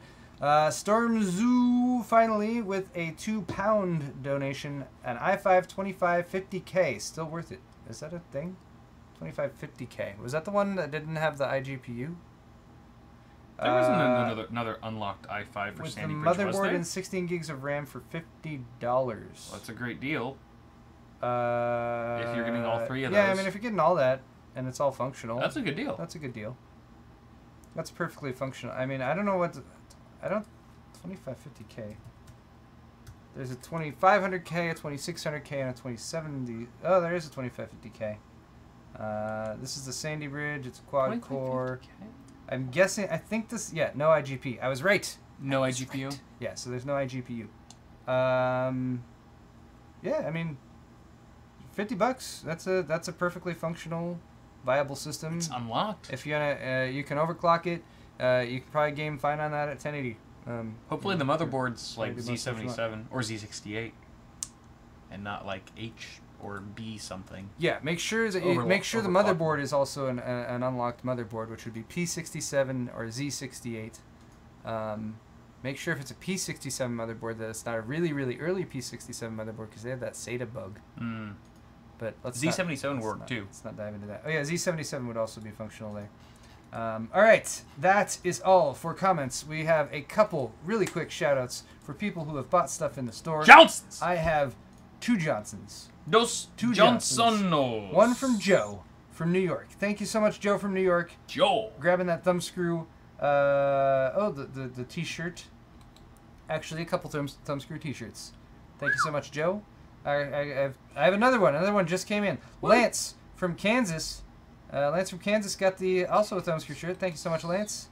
[SPEAKER 1] Storm Zoo finally with a £2 donation, an i5 2550K. Still worth it. Is that a thing? 2550K. Was that the one that didn't have the iGPU?
[SPEAKER 2] There wasn't another unlocked i5 for
[SPEAKER 1] with
[SPEAKER 2] Sandy
[SPEAKER 1] the
[SPEAKER 2] Bridge, was
[SPEAKER 1] motherboard
[SPEAKER 2] there?
[SPEAKER 1] and 16 gigs of RAM for $50.
[SPEAKER 2] Well, that's a great deal. If you're getting all three of
[SPEAKER 1] yeah, I
[SPEAKER 2] those.
[SPEAKER 1] mean, if you're getting all that and it's all functional,
[SPEAKER 2] That's a good deal.
[SPEAKER 1] that's a good deal. That's perfectly functional. I mean, I don't know what... 2550K. There's a 2500K, a 2600K, and a 2070... Oh, there is a 2550K. This is the Sandy Bridge. It's a quad core.
[SPEAKER 2] 2550K?
[SPEAKER 1] I'm guessing... I think this... Yeah, no iGPU. I was right.
[SPEAKER 2] No iGPU?
[SPEAKER 1] Right. Yeah, so there's no iGPU. Yeah, I mean... $50. That's a perfectly functional, viable system.
[SPEAKER 2] It's unlocked.
[SPEAKER 1] If you wanna, you can overclock it. You can probably game fine on that at 1080.
[SPEAKER 2] Hopefully the motherboard's like
[SPEAKER 1] Maybe most of
[SPEAKER 2] Z77 or Z68, and not like H or B something.
[SPEAKER 1] Yeah, make sure that the motherboard is also an unlocked motherboard, which would be P67 or Z68. Make sure if it's a P67 motherboard that it's not a really, really early P67 motherboard because they have that SATA bug. But let's
[SPEAKER 2] Z77 work too.
[SPEAKER 1] Let's not dive into that. Oh yeah, Z77 would also be functional there. All right, that is all for comments. We have a couple really quick shout-outs for people who have bought stuff in the store.
[SPEAKER 2] Johnsons!
[SPEAKER 1] I have two Johnsons.
[SPEAKER 2] Two
[SPEAKER 1] Johnsons.
[SPEAKER 2] Johnsonos.
[SPEAKER 1] One from Joe from New York. Thank you so much, Joe from New York.
[SPEAKER 2] Joe.
[SPEAKER 1] Grabbing that thumb screw. The T-shirt. Actually, a couple thumb screw T-shirts. Thank you so much, Joe. I have another one. Another one just came in.
[SPEAKER 2] What?
[SPEAKER 1] Lance from Kansas. Lance from Kansas got also a thumb screw shirt. Thank you so much, Lance.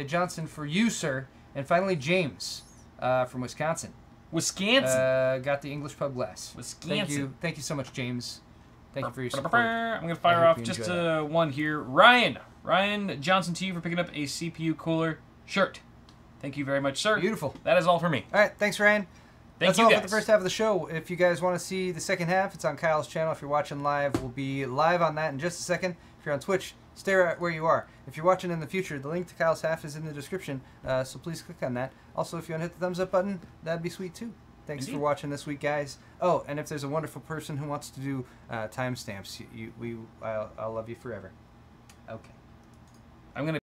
[SPEAKER 1] Johnson for you, sir. And finally, James from Wisconsin.
[SPEAKER 2] Wisconsin.
[SPEAKER 1] Got the English pub glass.
[SPEAKER 2] Wisconsin.
[SPEAKER 1] Thank you so much, James. Thank you for your support.
[SPEAKER 2] I'm going to fire off just one here. Ryan Johnson to you for picking up a CPU cooler shirt. Thank you very much, sir.
[SPEAKER 1] Beautiful.
[SPEAKER 2] That is all for me.
[SPEAKER 1] All right, thanks, Ryan. That's
[SPEAKER 2] you
[SPEAKER 1] all
[SPEAKER 2] guys.
[SPEAKER 1] for the first half of the show. If you guys want to see the second half, it's on Kyle's channel. If you're watching live, we'll be live on that in just a second. If you're on Twitch, stay right where you are. If you're watching in the future, the link to Kyle's half is in the description, so please click on that. Also, if you want to hit the thumbs up button, that'd be sweet too. Thanks for watching this week, guys. Oh, and if there's a wonderful person who wants to do timestamps, I'll love you forever. Okay.
[SPEAKER 2] I'm gonna